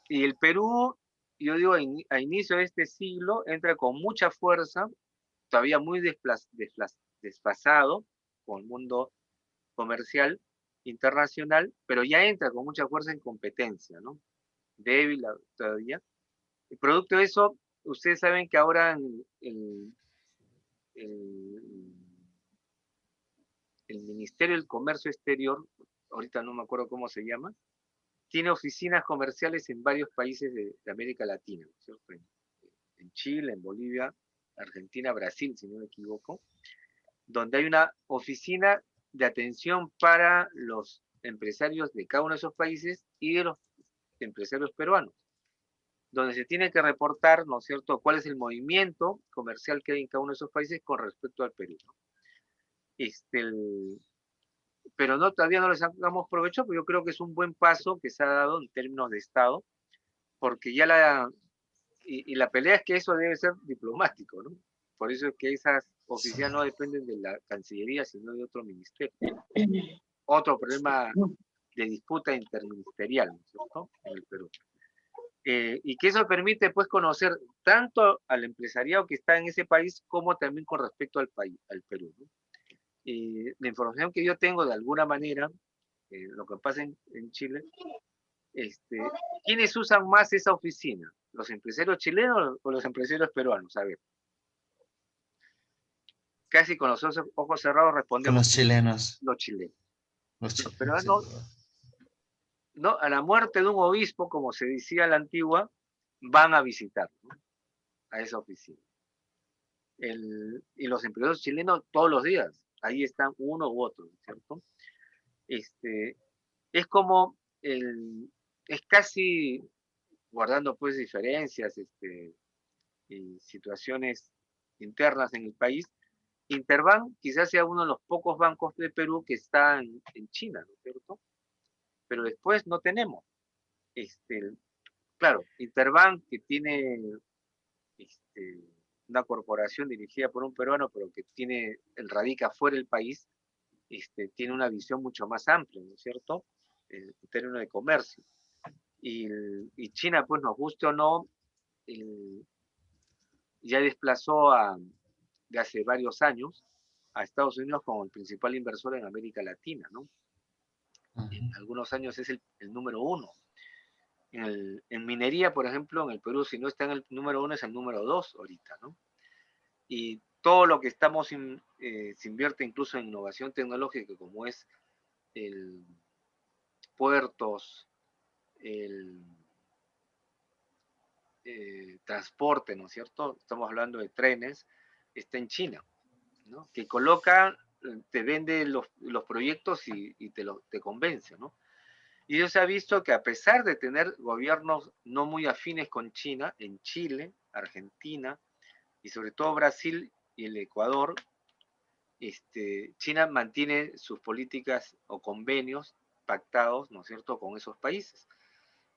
Y el Perú, yo digo, a inicio de este siglo, entra con mucha fuerza, todavía muy desfasado con el mundo comercial internacional, pero ya entra con mucha fuerza en competencia, ¿no? Débil todavía. Y producto de eso, ustedes saben que ahora el, el Ministerio del Comercio Exterior, ahorita no me acuerdo cómo se llama, tiene oficinas comerciales en varios países de América Latina, ¿no es cierto? En Chile, en Bolivia, Argentina, Brasil, si no me equivoco, donde hay una oficina de atención para los empresarios de cada uno de esos países y de los empresarios peruanos, donde se tiene que reportar, ¿no es cierto?, cuál es el movimiento comercial que hay en cada uno de esos países con respecto al Perú, ¿no? Pero no, todavía no le sacamos provecho, pero yo creo que es un buen paso que se ha dado en términos de Estado, porque ya la pelea es que eso debe ser diplomático, ¿no? Por eso es que esas oficinas no dependen de la Cancillería, sino de otro ministerio. Otro problema de disputa interministerial, ¿no es cierto?, en el Perú. Y que eso permite, pues, conocer tanto al empresariado que está en ese país, como también con respecto al país, al Perú, ¿no? La información que yo tengo, de alguna manera, lo que pasa en Chile, ¿quiénes usan más esa oficina? ¿Los empresarios chilenos o los empresarios peruanos? A ver. Casi con los ojos cerrados Con respondemos los chilenos. los chilenos. Los Los chilenos, sí. peruanos, ¿no? A la muerte de un obispo, como se decía en la antigua, van a visitar, ¿no?, a esa oficina. Y los empresarios chilenos todos los días, ahí están uno u otro, ¿cierto? Es como, es casi, guardando pues diferencias y situaciones internas en el país, Interbank quizás sea uno de los pocos bancos de Perú que está en China, ¿no es cierto? Pero después no tenemos. Claro, Interbank, que tiene una corporación dirigida por un peruano, pero que radica fuera del país, tiene una visión mucho más amplia, ¿no es cierto?, en términos de comercio. Y China, pues nos guste o no, ya desplazó de hace varios años a Estados Unidos como el principal inversor en América Latina, ¿no? En algunos años es el número uno. En minería, por ejemplo, en el Perú, si no está en el número uno, es el número dos ahorita, ¿no? Y todo lo que se invierte incluso en innovación tecnológica, como es puertos, el transporte, ¿no es cierto? Estamos hablando de trenes, está en China, ¿no? Que coloca, te vende los proyectos y te convence, ¿no? Y eso se ha visto que a pesar de tener gobiernos no muy afines con China, en Chile, Argentina y sobre todo Brasil y el Ecuador, China mantiene sus políticas o convenios pactados, ¿no es cierto?, con esos países,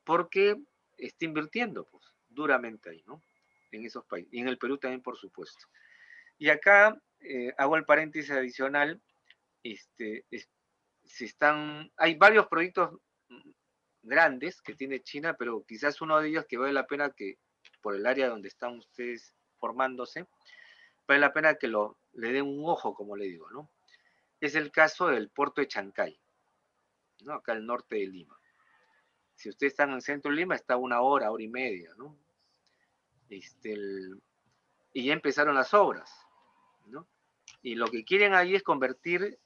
porque está invirtiendo, pues, duramente ahí, ¿no? En esos países, y en el Perú también, por supuesto. Y acá hago el paréntesis adicional, hay varios proyectos grandes que tiene China, pero quizás uno de ellos que vale la pena que, por el área donde están ustedes formándose, vale la pena que le den un ojo, como le digo, ¿no? Es el caso del puerto de Chancay, ¿no? Acá al norte de Lima. Si ustedes están en el centro de Lima, está una hora, hora y media, ¿no? Y ya empezaron las obras, ¿no? Y lo que quieren ahí es convertirse,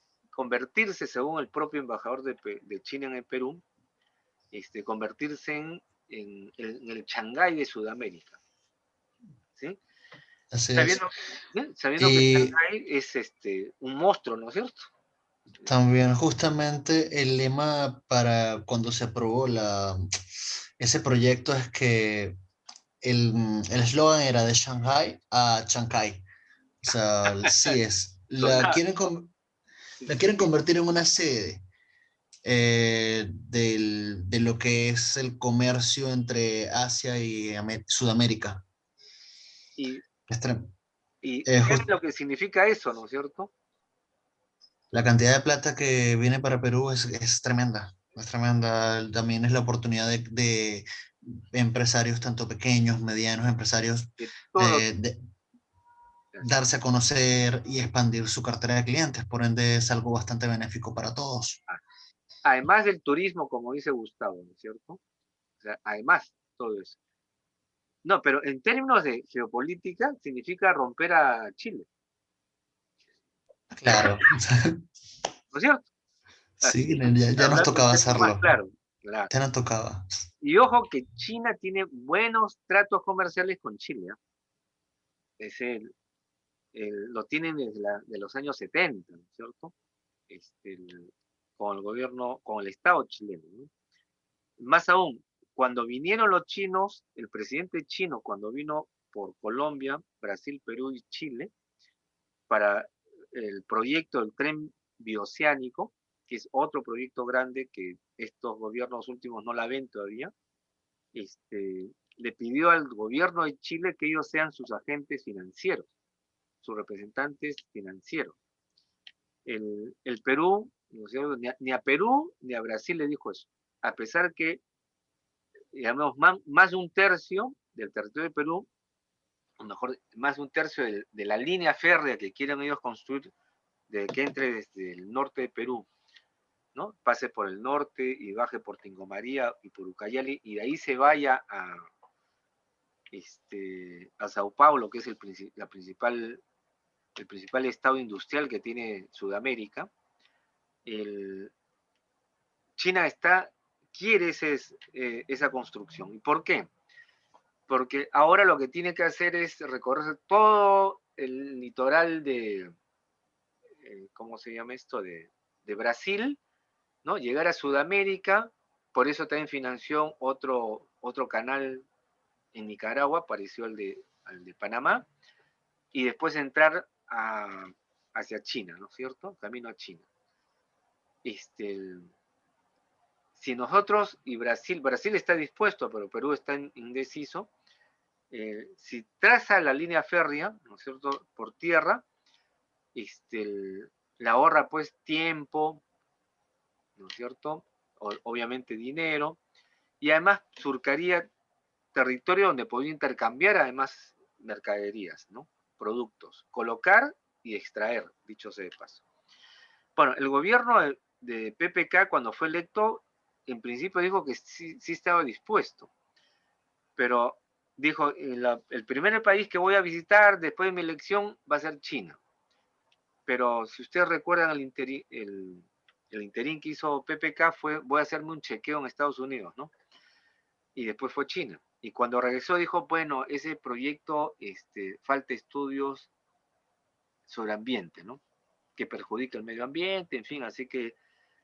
según el propio embajador de China en el Perú, convertirse en el Shanghái de Sudamérica, ¿sí? Así es. Sabiendo que Y Shanghái es un monstruo, ¿no es cierto? también justamente el lema para cuando se aprobó ese proyecto es que el eslogan era de Shanghai a Chancay. O sea, sí es. Sonaba, La quieren convertir en una sede de lo que es el comercio entre Asia y Sudamérica. y, Es trem- y saben lo que significa eso, ¿no es cierto? la cantidad de plata que viene para Perú es tremenda. Es tremenda. También es la oportunidad de empresarios, tanto pequeños, medianos, empresarios, Que todo, de darse a conocer y expandir su cartera de clientes. Por ende, es algo bastante benéfico para todos. además del turismo, como dice Gustavo, ¿no es cierto? O sea, además, todo eso. No, pero en términos de geopolítica, significa romper a Chile, Claro. ¿no es cierto? Sí, Así, ya nos hablando en tocaba términos más hacerlo. claros, claro. Ya nos tocaba. Y ojo que China tiene buenos tratos comerciales con Chile, ¿eh? Es lo tienen desde de los años 70, ¿no es cierto? Con el gobierno, con el Estado chileno, ¿no? Más aún, cuando vinieron los chinos, el presidente chino, cuando vino por Colombia, Brasil, Perú y Chile, para el proyecto del tren bioceánico, que es otro proyecto grande que estos gobiernos últimos no la ven todavía, le pidió al gobierno de Chile que ellos sean sus agentes financieros, sus representantes financieros. El Perú, ¿no es cierto? Ni a Perú ni a Brasil le dijo eso, a pesar que, digamos, más de un tercio del territorio de Perú, o mejor, más de un tercio de la línea férrea que quieren ellos construir, que entre desde el norte de Perú, ¿no? Pase por el norte y baje por Tingo María y por Ucayali, y de ahí se vaya a Sao Paulo, que es el principal estado industrial que tiene Sudamérica. China quiere esa construcción. ¿Y por qué? Porque ahora lo que tiene que hacer es recorrer todo el litoral ¿cómo se llama esto? De Brasil, ¿no? Llegar a Sudamérica, por eso también financió otro canal en Nicaragua, parecido al de Panamá, y después entrar hacia China, ¿no es cierto? Camino a China. Si nosotros y Brasil está dispuesto, pero Perú está indeciso, si traza la línea férrea, ¿no es cierto?, por tierra, le ahorra pues tiempo, ¿no es cierto?, obviamente dinero, y además surcaría territorio donde podría intercambiar además mercaderías, ¿no?, productos, colocar y extraer, dicho sea de paso. Bueno, el gobierno de PPK cuando fue electo, en principio dijo que sí estaba dispuesto, pero dijo, el primer país que voy a visitar después de mi elección va a ser China. Pero si ustedes recuerdan el interín que hizo PPK fue, voy a hacerme un chequeo en Estados Unidos, ¿no? y después fue China. Y cuando regresó dijo, bueno, ese proyecto falta estudios sobre ambiente, ¿no? Que perjudica el medio ambiente, en fin, así que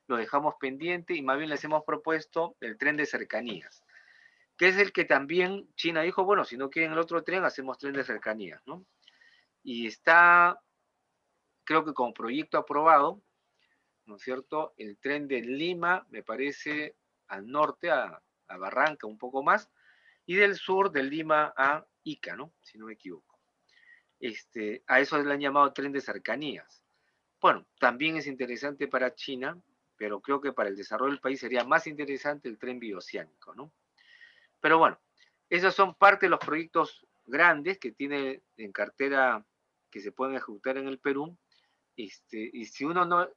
lo dejamos pendiente y más bien les hemos propuesto el tren de cercanías, que es el que también China dijo, bueno, si no quieren el otro tren, hacemos tren de cercanías, ¿no? Y está, creo que como proyecto aprobado, ¿no es cierto? El tren de Lima, me parece, al norte, a Barranca, un poco más, y del sur de Lima a Ica, ¿no? Si no me equivoco. A eso le han llamado tren de cercanías. Bueno, también es interesante para China, pero creo que para el desarrollo del país sería más interesante el tren bioceánico, ¿no? Pero bueno, esos son parte de los proyectos grandes que tiene en cartera que se pueden ejecutar en el Perú. Y si uno no,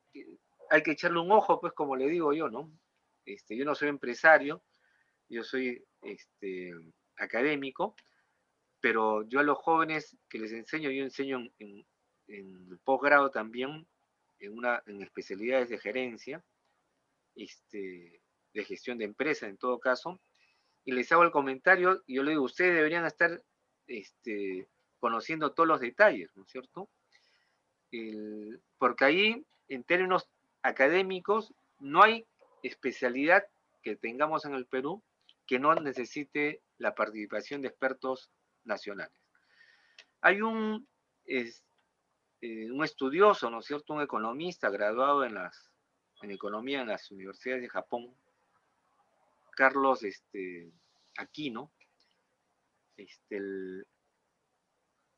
hay que echarle un ojo, pues como le digo yo, ¿no? Yo no soy empresario, yo soy académico, pero yo a los jóvenes que les enseño, yo enseño en el posgrado también, en especialidades de gerencia, de gestión de empresa en todo caso, y les hago el comentario, y yo le digo, ustedes deberían estar conociendo todos los detalles, ¿no es cierto? Porque ahí, en términos académicos, no hay especialidad que tengamos en el Perú que no necesite la participación de expertos nacionales. Hay un estudioso, ¿no es cierto?, un economista graduado en economía en las universidades de Japón, Carlos Aquino,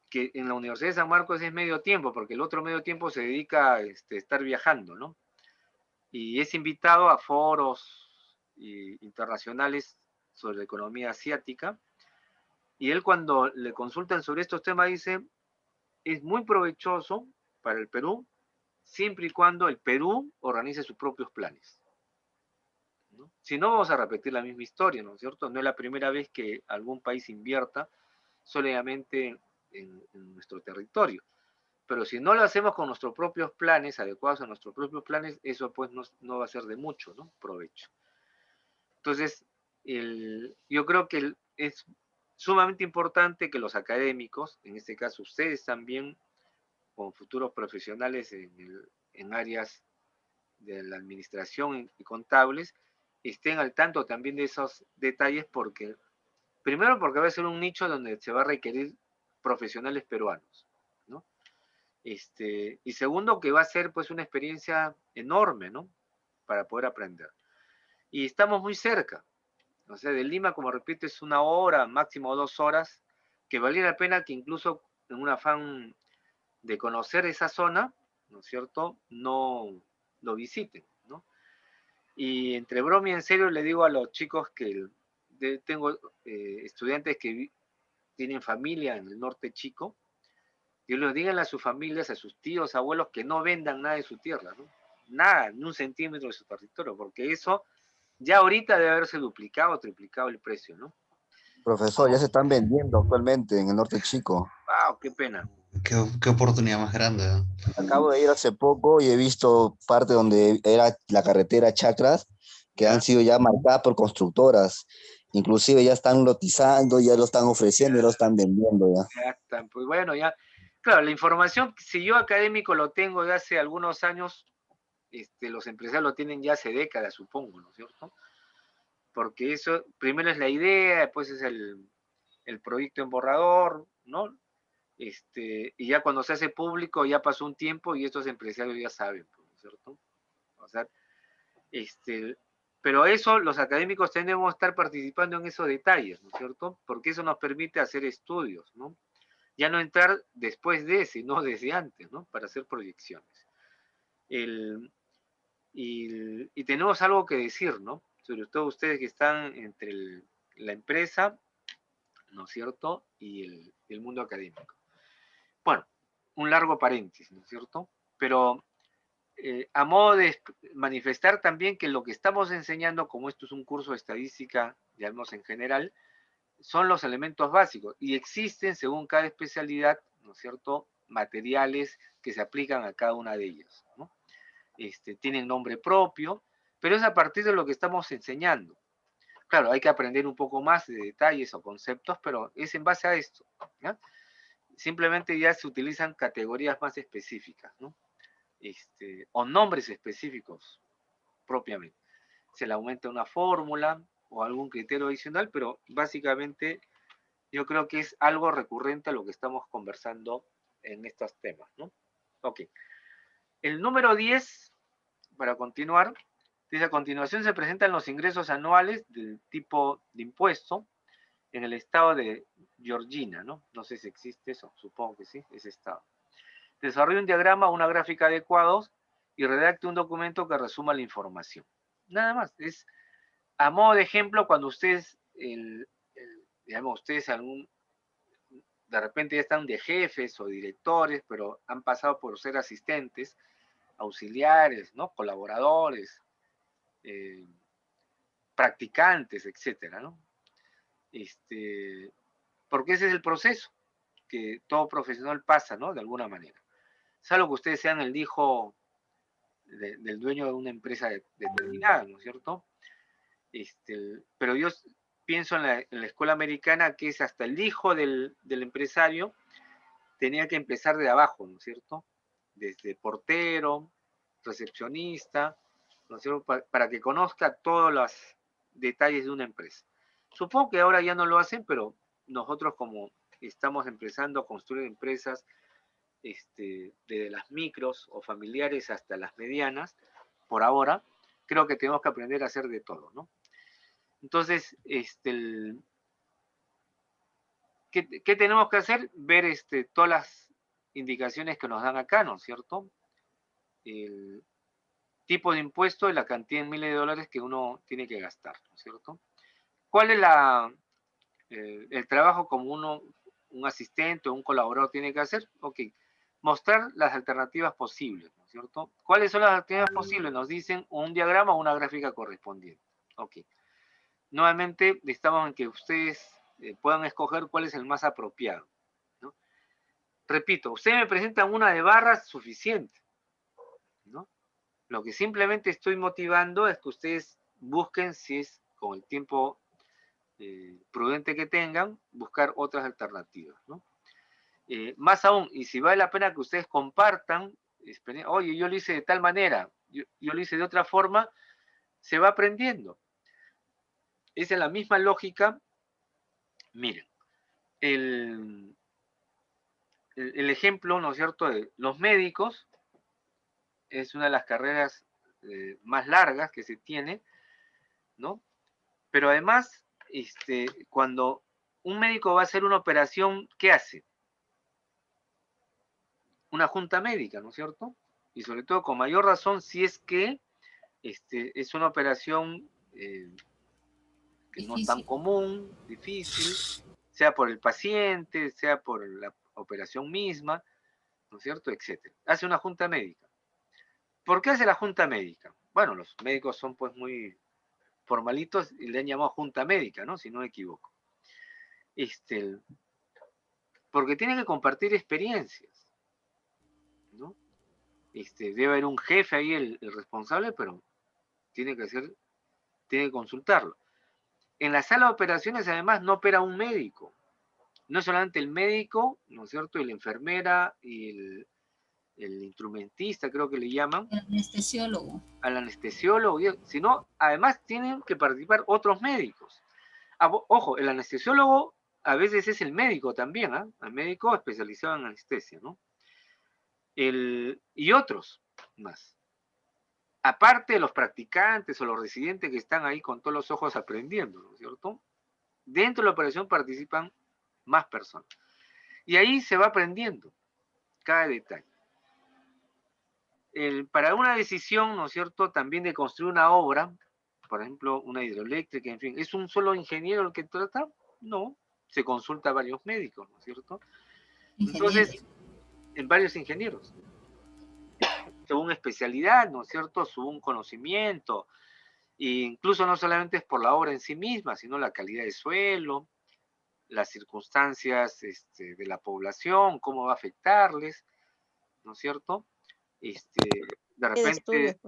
que en la Universidad de San Marcos es medio tiempo, porque el otro medio tiempo se dedica a estar viajando, ¿no? Y es invitado a foros internacionales sobre la economía asiática, y él cuando le consultan sobre estos temas dice, es muy provechoso para el Perú, siempre y cuando el Perú organice sus propios planes, ¿no? Si no, vamos a repetir la misma historia, ¿no es cierto? No es la primera vez que algún país invierta solamente en nuestro territorio. Pero si no lo hacemos con nuestros propios planes, adecuados a nuestros propios planes, eso pues no va a ser de mucho, ¿no?, provecho. Entonces, yo creo que es sumamente importante que los académicos, en este caso ustedes también, como futuros profesionales en áreas de la administración y contables, estén al tanto también de esos detalles, porque primero porque va a ser un nicho donde se va a requerir profesionales peruanos, ¿no? Y segundo que va a ser pues una experiencia enorme, ¿no?, para poder aprender. Y estamos muy cerca, o sea, de Lima, como repito, es 1 hora, máximo 2 horas, que valdría la pena que incluso en un afán de conocer esa zona, ¿no es cierto?, no lo visiten, ¿no? Y entre broma y en serio le digo a los chicos que tengo estudiantes que tienen familia en el norte chico, y les digan a sus familias, a sus tíos, abuelos, que no vendan nada de su tierra, ¿no? Nada, ni un centímetro de su territorio, porque eso ya ahorita debe haberse duplicado o triplicado el precio, ¿no? Profesor, ya se están vendiendo actualmente en el norte chico. ¡Wow! ¡Qué pena! Qué oportunidad más grande, ¿no? Acabo de ir hace poco y he visto parte donde era la carretera Chacras, que han sido ya marcadas por constructoras. Inclusive ya están lotizando, ya lo están ofreciendo, ya lo están vendiendo ya. Ya está, pues bueno, ya. Claro, la información, si yo académico lo tengo de hace algunos años, los empresarios lo tienen ya hace décadas, supongo, ¿no es cierto? Porque eso, primero es la idea, después es el proyecto en borrador, ¿no? Y ya cuando se hace público ya pasó un tiempo y estos empresarios ya saben, ¿no es cierto? O sea, pero eso los académicos tenemos que estar participando en esos detalles, ¿no es cierto? Porque eso nos permite hacer estudios, ¿no? Ya no entrar después de, sino desde antes, ¿no?, para hacer proyecciones. Y tenemos algo que decir, ¿no?, sobre todo ustedes que están entre la empresa, ¿no es cierto?, y el mundo académico. Bueno, un largo paréntesis, ¿no es cierto? Pero a modo de manifestar también que lo que estamos enseñando, como esto es un curso de estadística, digamos en general, son los elementos básicos y existen, según cada especialidad, ¿no es cierto?, materiales que se aplican a cada una de ellas, ¿no? Tienen nombre propio, pero es a partir de lo que estamos enseñando. Claro, hay que aprender un poco más de detalles o conceptos, pero es en base a esto, ¿ya? Simplemente ya se utilizan categorías más específicas, ¿no? O nombres específicos propiamente. Se le aumenta una fórmula o algún criterio adicional, pero básicamente yo creo que es algo recurrente a lo que estamos conversando en estos temas, ¿no? Ok. El número 10, para continuar, dice: a continuación se presentan los ingresos anuales del tipo de impuesto en el estado de Georgia, ¿no? No sé si existe eso, supongo que sí, ese estado. Desarrolle un diagrama o una gráfica adecuados y redacte un documento que resuma la información. Nada más, es a modo de ejemplo cuando ustedes, digamos, ustedes de repente ya están de jefes o directores, pero han pasado por ser asistentes, auxiliares, ¿no? Colaboradores, practicantes, etcétera, ¿no? Porque ese es el proceso que todo profesional pasa, ¿no? De alguna manera. Salvo que ustedes sean el hijo del dueño de una empresa determinada, ¿no es cierto? Pero yo pienso en la escuela americana que es hasta el hijo del empresario tenía que empezar de abajo, ¿no es cierto? Desde portero, recepcionista, ¿no es cierto? Para que conozca todos los detalles de una empresa. Supongo que ahora ya no lo hacen, pero nosotros como estamos empezando a construir empresas, desde las micros o familiares hasta las medianas, por ahora, creo que tenemos que aprender a hacer de todo, ¿no? Entonces, ¿qué tenemos que hacer? Ver todas las indicaciones que nos dan acá, ¿no es cierto? El tipo de impuesto y la cantidad en miles de dólares que uno tiene que gastar, ¿no es cierto? ¿Cuál es el trabajo como un asistente o un colaborador tiene que hacer? Ok, mostrar las alternativas posibles, ¿no es cierto? ¿Cuáles son las alternativas posibles? Nos dicen un diagrama o una gráfica correspondiente. Ok. Nuevamente, estamos en que ustedes puedan escoger cuál es el más apropiado, ¿no? Repito, ustedes me presentan una de barras suficiente, ¿no? Lo que simplemente estoy motivando es que ustedes busquen, si es con el tiempo prudente que tengan, buscar otras alternativas, ¿no? Más aún, y si vale la pena que ustedes compartan, oye, yo lo hice de tal manera, yo lo hice de otra forma, se va aprendiendo. Esa es la misma lógica. Miren, el ejemplo, ¿no es cierto?, de los médicos es una de las carreras más largas que se tiene, ¿no? Pero además, cuando un médico va a hacer una operación, ¿qué hace? Una junta médica, ¿no es cierto? Y sobre todo con mayor razón si es que es una operación que no es tan común, difícil, sea por el paciente, sea por la operación misma, ¿no es cierto?, etcétera. Hace una junta médica. ¿Por qué hace la junta médica? Bueno, los médicos son pues muy formalitos y le han llamado junta médica, ¿no? Si no me equivoco. Porque tienen que compartir experiencias, ¿no? Debe haber un jefe ahí, el responsable, pero tiene que consultarlo. En la sala de operaciones, además, no opera un médico. No solamente el médico, ¿no es cierto?, y la enfermera y el instrumentista, creo que le llaman. El anestesiólogo. Al anestesiólogo, sino además tienen que participar otros médicos. Ojo, el anestesiólogo a veces es el médico también, ¿eh? El médico especializado en anestesia, ¿no? Y otros más. Aparte de los practicantes o los residentes que están ahí con todos los ojos aprendiendo, ¿no es cierto? Dentro de la operación participan más personas. Y ahí se va aprendiendo cada detalle. Para una decisión, ¿no es cierto?, también de construir una obra, por ejemplo, una hidroeléctrica, en fin, ¿es un solo ingeniero el que trata? No, se consulta a varios médicos, ¿no es cierto? Entonces, en varios ingenieros, según especialidad, ¿no es cierto?, según conocimiento, e incluso no solamente es por la obra en sí misma, sino la calidad de suelo, las circunstancias de la población, cómo va a afectarles, ¿no es cierto? De repente,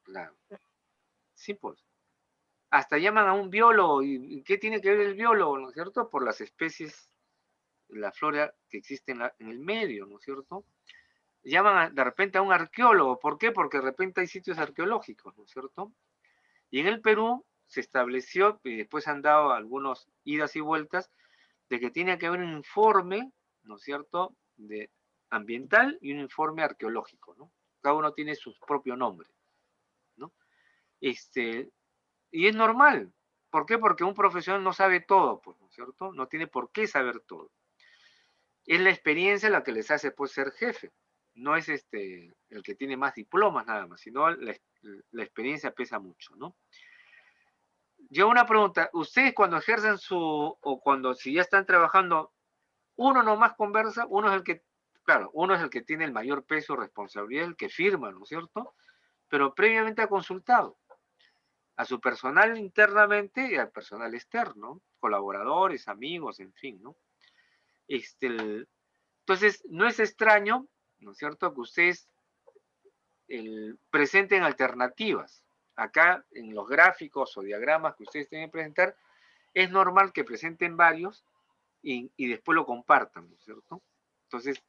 claro. Sí, pues. hasta llaman a un biólogo, ¿y qué tiene que ver el biólogo, no es cierto? Por las especies, la flora que existe en el medio, ¿no es cierto? Llaman de repente a un arqueólogo, ¿por qué? Porque de repente hay sitios arqueológicos, ¿no es cierto? Y en el Perú se estableció, y después han dado algunas idas y vueltas, de que tiene que haber un informe, ¿no es cierto?, de ambiental y un informe arqueológico, ¿no? Cada uno tiene su propio nombre, ¿no? Y es normal. ¿Por qué? Porque un profesional no sabe todo, pues, ¿no es cierto? No tiene por qué saber todo. Es la experiencia la que les hace, pues, ser jefe. No es el que tiene más diplomas nada más, sino la experiencia pesa mucho, ¿no? Yo una pregunta, ustedes cuando ejercen o cuando si ya están trabajando, uno nomás conversa, uno es el que, claro, uno es el que tiene el mayor peso, responsabilidad, el que firma, ¿no es cierto? Pero previamente ha consultado a su personal internamente y al personal externo, colaboradores, amigos, en fin, ¿no? Entonces, no es extraño, ¿no es cierto?, que ustedes presenten alternativas. Acá, en los gráficos o diagramas que ustedes tienen que presentar, es normal que presenten varios y después lo compartan, ¿no es cierto? Entonces,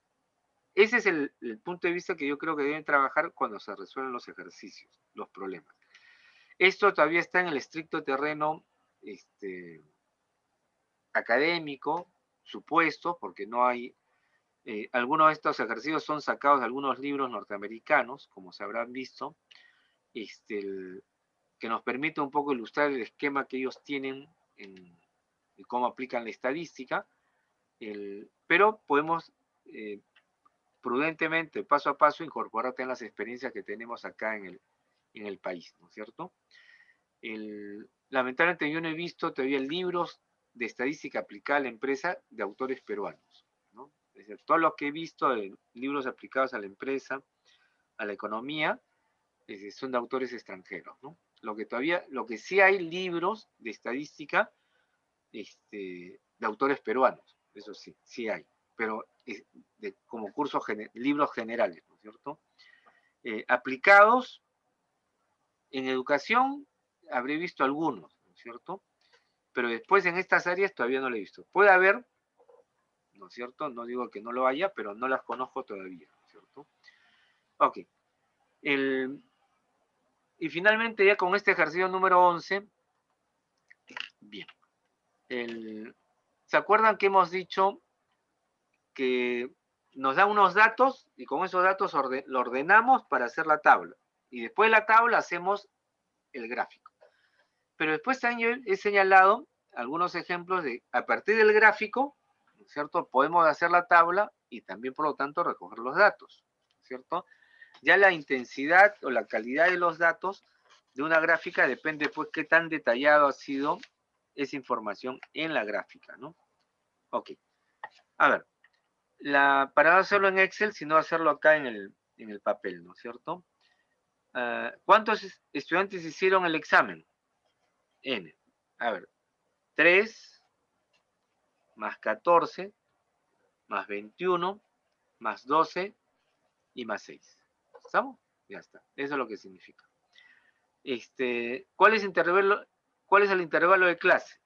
ese es el punto de vista que yo creo que deben trabajar cuando se resuelven los ejercicios, los problemas. Esto todavía está en el estricto terreno académico, supuesto, porque no hay... algunos de estos ejercicios son sacados de algunos libros norteamericanos, como se habrán visto, que nos permite un poco ilustrar el esquema que ellos tienen en cómo aplican la estadística, pero podemos prudentemente, paso a paso, incorporarte en las experiencias que tenemos acá en el país, ¿no es cierto? Lamentablemente yo no he visto todavía libros de estadística aplicada a la empresa de autores peruanos, ¿no? Es decir, todo lo que he visto de libros aplicados a la empresa, a la economía, son de autores extranjeros, ¿no? Lo que sí hay libros de estadística de autores peruanos, eso sí, sí hay, pero como cursos, libros generales, ¿no es cierto? Aplicados en educación, habré visto algunos, ¿no es cierto? Pero después en estas áreas todavía no lo he visto. Puede haber, ¿no es cierto? No digo que no lo haya, pero no las conozco todavía, ¿no es cierto? Ok. Y finalmente ya con este ejercicio número 11, bien. ¿Se acuerdan que hemos dicho que nos da unos datos y con esos datos lo ordenamos para hacer la tabla? Y después de la tabla hacemos el gráfico. Pero después también he señalado algunos ejemplos de, a partir del gráfico, ¿no es cierto?, podemos hacer la tabla y también, por lo tanto, recoger los datos, ¿no es cierto? Ya la intensidad o la calidad de los datos de una gráfica depende, pues, qué tan detallado ha sido esa información en la gráfica, ¿no? Ok. A ver, para no hacerlo en Excel, sino hacerlo acá en el papel, ¿no es cierto? ¿Cuántos estudiantes hicieron el examen? N. A ver, 3 más 14 más 21 más 12 y más 6. ¿Estamos? Ya está. Eso es lo que significa. ¿Cuál es el intervalo de clase?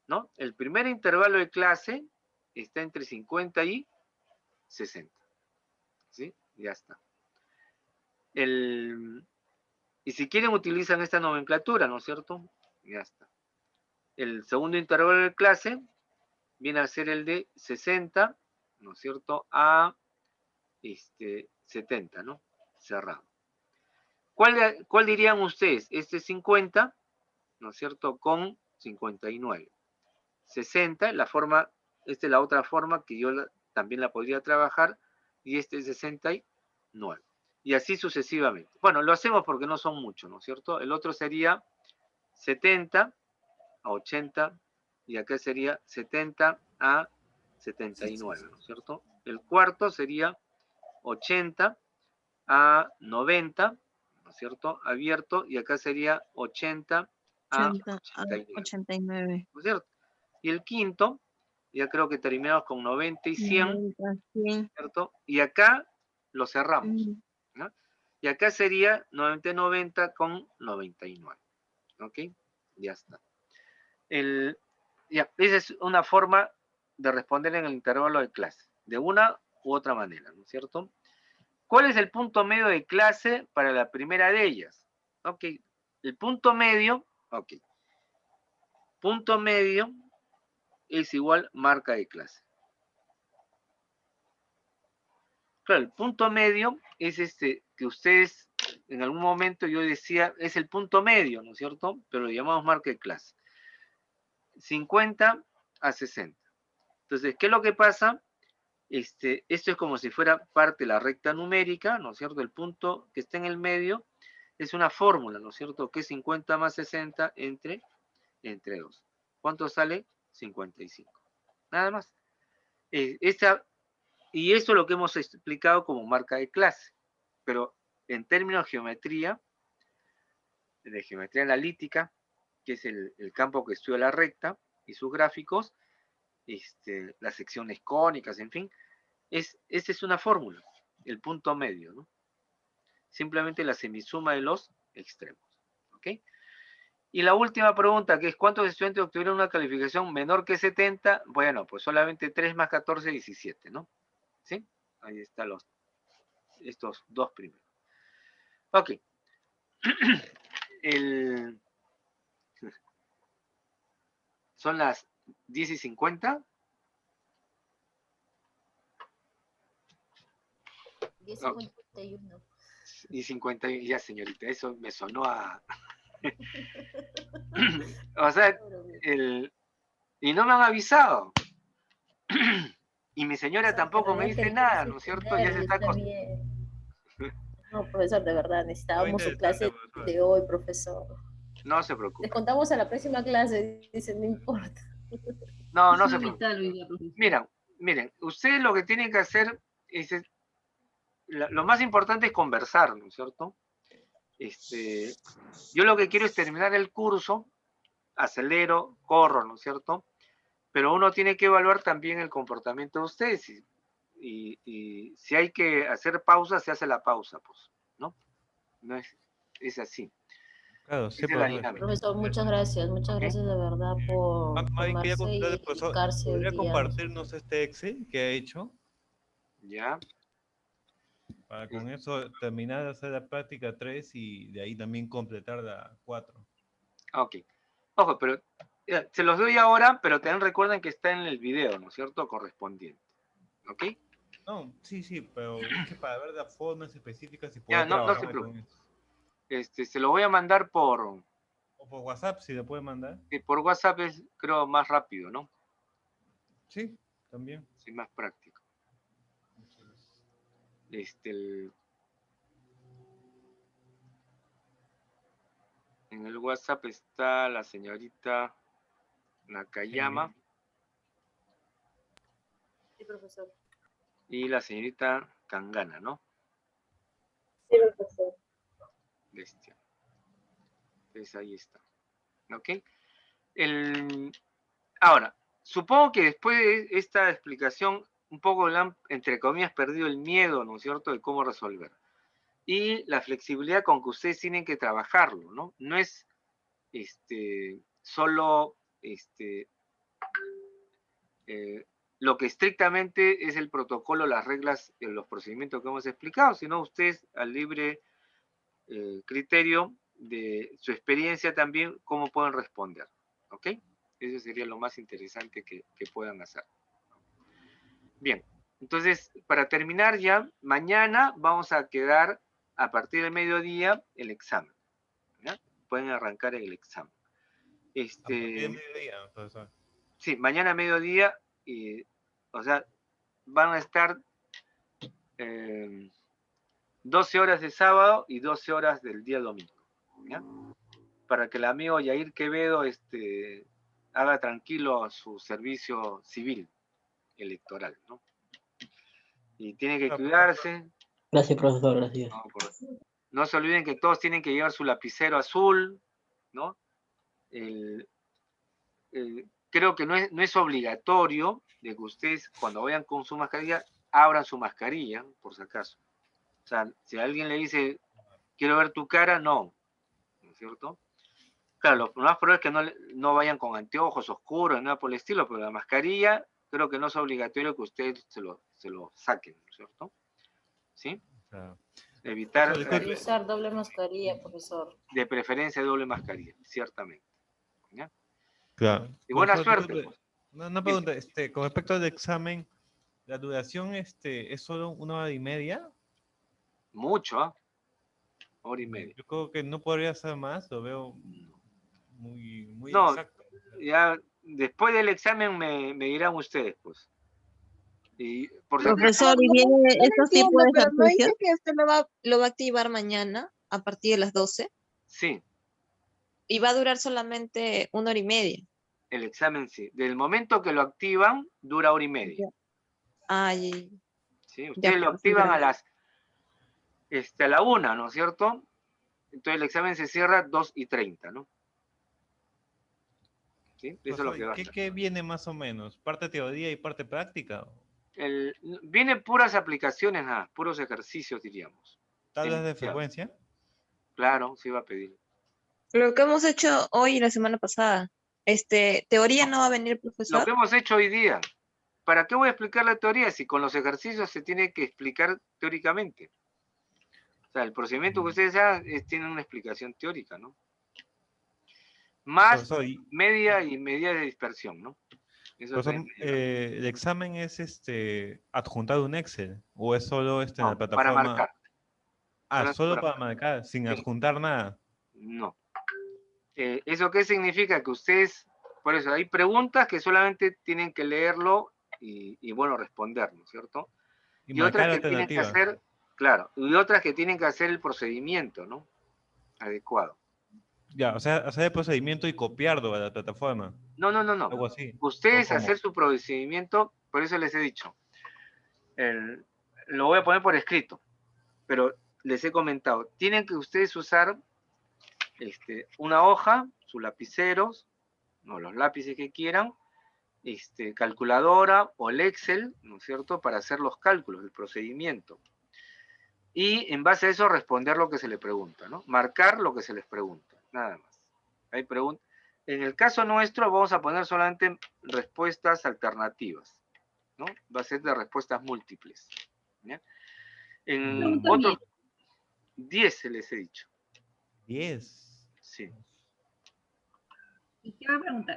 ¿No? El primer intervalo de clase está entre 50 y 60. ¿Sí? Ya está. Y si quieren utilizan esta nomenclatura, ¿no es cierto? Ya está. El segundo intervalo de clase viene a ser el de 60, ¿no es cierto?, a 70, ¿no? Cerrado. ¿Cuál dirían ustedes? Este 50, ¿no es cierto?, con 59. 60, esta es la otra forma que yo también la podría trabajar, y este es 69. Y así sucesivamente. Bueno, lo hacemos porque no son muchos, ¿no es cierto? El otro sería 70 a 80, y acá sería 70 a 79, ¿no es cierto? El cuarto sería 80 a 90, ¿no es cierto? Abierto, y acá sería 80 a 89, ¿no es cierto? Y el quinto, ya creo que terminamos con 90 y 100, ¿cierto? Y acá lo cerramos, ¿no? Y acá sería 90 con 99, ¿ok? Ya está. Ya, esa es una forma de responder en el intervalo de clase, de una u otra manera, ¿no es cierto? ¿Cuál es el punto medio de clase para la primera de ellas? Ok, el punto medio, ok. Punto medio es igual marca de clase. Claro, el punto medio es que ustedes, en algún momento yo decía, es el punto medio, ¿no es cierto? Pero lo llamamos marca de clase. 50 a 60. Entonces, ¿qué es lo que pasa? Esto es como si fuera parte de la recta numérica, ¿no es cierto? El punto que está en el medio es una fórmula, ¿no es cierto? Que es 50 más 60 entre 2. ¿Cuánto sale? 55. Nada más. Y esto es lo que hemos explicado como marca de clase. Pero en términos de geometría analítica, que es el campo que estudia la recta y sus gráficos, las secciones cónicas, en fin, esta es una fórmula, el punto medio, ¿no? Simplemente la semisuma de los extremos, ¿ok? Y la última pregunta, que es ¿cuántos estudiantes obtuvieron una calificación menor que 70? Bueno, pues solamente 3 más 14, 17, ¿no? ¿Sí? Ahí están estos dos primeros. Ok. Son las 10:50. 10:51. Y 50, ya señorita, eso me sonó a... O sea, y no me han avisado. Y mi señora Profesor, tampoco pero me ya dice queríamos nada, ¿no es cierto? Ya se suspender, yo está también. No, profesor, de verdad, Muy necesitábamos su interesante, clase profesor. de hoy, profesor. No se preocupe. Descontamos a la próxima clase, dicen, no importa. No, no Es se una preocupe. mitad, Luis, profesor. Miren, ustedes lo que tienen que hacer es, lo más importante es conversar, ¿no es cierto? Yo lo que quiero es terminar el curso, acelero, corro, ¿no es cierto? Pero uno tiene que evaluar también el comportamiento de ustedes y si hay que hacer pausa, se hace la pausa, pues, ¿no? No es así. Claro, Esa sí, es la profesor. dinámica. Profesor, muchas ¿Ok? gracias de verdad por Más bien quería tomarse y consultarle, profesor, explicarse hoy ¿podría día. compartirnos este Excel que ha hecho? Ya. Para con eso terminar de hacer la práctica 3 y de ahí también completar la 4. Ok. Ojo, pero se los doy ahora, pero también recuerden que está en el video, ¿no es cierto? Correspondiente. ¿Ok? No, sí, pero es que para ver las formas específicas y Ya, poder no se trabajar con preocupe. eso. Se lo voy a mandar O por WhatsApp, si le puede mandar. por WhatsApp, es creo más rápido, ¿no? Sí, también. Sí, más práctico. En el WhatsApp está la señorita Nakayama Sí, profesor. y la señorita Kangana, ¿no? Sí, profesor. Bestia. Entonces ahí está. ¿Ok? Ahora, supongo que después de esta explicación, un poco le han, entre comillas, perdido el miedo, ¿no es cierto?, de cómo resolver. Y la flexibilidad con que ustedes tienen que trabajarlo, ¿no? No es solo lo que estrictamente es el protocolo, las reglas, los procedimientos que hemos explicado, sino ustedes al libre criterio de su experiencia también, cómo pueden responder. ¿Ok? Eso sería lo más interesante que puedan hacer. Bien, entonces, para terminar ya, mañana vamos a quedar a partir del mediodía el examen. ¿Ya? Pueden arrancar el examen. A partir del mediodía, profesor. Sí, mañana a mediodía, o sea, van a estar 12 horas de sábado y 12 horas del día domingo. ¿Ya? Para que el amigo Yair Quevedo haga tranquilo su servicio civil electoral, ¿no? Y tiene que cuidarse. Gracias, profesor, gracias. No se olviden que todos tienen que llevar su lapicero azul, ¿no? Creo que no es obligatorio de que ustedes cuando vayan con su mascarilla abran su mascarilla, por si acaso. O sea, si alguien le dice, quiero ver tu cara, no. ¿No es cierto? Claro, lo más probable es que no vayan con anteojos oscuros, nada por el estilo, pero la mascarilla creo que no es obligatorio que ustedes se lo saquen, ¿no es cierto? ¿Sí? O sea, Evitar, profesor, disculpe. Y usar doble mascarilla, profesor. de preferencia, doble mascarilla, ciertamente. ¿Ya? Claro. Y buena Profesor, suerte, disculpe, pues. una pregunta, con respecto al examen, ¿la duración es solo 1 hora y media? Mucho, ¿ah? Hora y media. Yo creo que no podría ser más, lo veo muy No, exacto. ya después del examen me dirán ustedes, pues. Y por si acaso, Profesor, ¿y viene No estos tipos entiendo, de pero no ejercicios? dice que usted lo va a activar mañana a partir de las 12 sí, y va a durar solamente 1 hora y media. el examen sí. Del momento que lo activan, dura hora y media. Ya. Ay, ¿Sí? ya, Ustedes lo profesor, activan gracias. a la 1, ¿no es cierto? Entonces el examen se cierra 2:30, ¿no? ¿Sí? Eso es lo Profesor, que va a ¿qué, ser. qué viene más o menos? ¿Parte teoría y parte práctica? Vienen puras aplicaciones, nada, puros ejercicios, diríamos. ¿Tablas de Enunciados. frecuencia? Claro, sí va a pedir. Lo que hemos hecho hoy y la semana pasada, teoría no va a venir, Lo profesor. que hemos hecho hoy día. ¿Para qué voy a explicar la teoría si con los ejercicios se tiene que explicar teóricamente? O sea, el procedimiento que ustedes hagan tiene una explicación teórica, ¿no? Más Profesor, media y media de dispersión, ¿no? Eso profesor, también. ¿el examen es adjuntar un Excel o es solo en la No, para plataforma? marcar. Solo para marcar, sin Sí. adjuntar nada. No. ¿Eso qué significa? Que ustedes, por eso, hay preguntas que solamente tienen que leerlo y bueno, responder, ¿no es cierto? Y Y otras marcar que tienen que alternativa. hacer, claro, y otras que tienen que hacer el procedimiento, ¿no? Adecuado. Ya, o sea, hacer el procedimiento y copiarlo a la plataforma. No. Algo así. Ustedes ¿O cómo? hacer su procedimiento, por eso les he dicho, lo voy a poner por escrito, pero les he comentado, tienen que ustedes usar una hoja, sus lapiceros, no, los lápices que quieran, calculadora o el Excel, ¿no es cierto?, para hacer los cálculos, el procedimiento. Y en base a eso responder lo que se le pregunta, ¿no? Marcar lo que se les pregunta, nada más. Hay preguntas. En el caso nuestro vamos a poner solamente respuestas alternativas, ¿no? Va a ser de respuestas múltiples. ¿Ya? En Preguntas otros 10 se les he dicho. 10. Sí. ¿Y qué va a preguntar?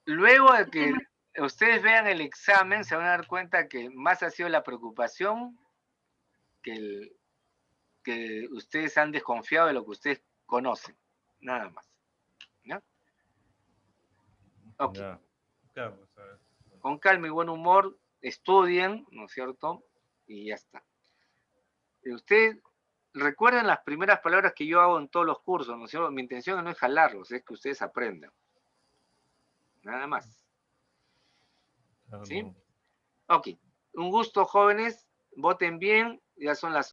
Luego de que ustedes vean el examen, se van a dar cuenta que más ha sido la preocupación que ustedes han desconfiado de lo que ustedes conocen. Nada más. ¿Ya? Ok. Ya. Claro, o sea, Con calma y buen humor, estudien, ¿no es cierto? Y ya está. Ustedes recuerden las primeras palabras que yo hago en todos los cursos, ¿no es cierto? Mi intención no es jalarlos, es que ustedes aprendan. Nada más. claro, ¿Sí? no. Ok. Un gusto, jóvenes. Voten bien. Ya son las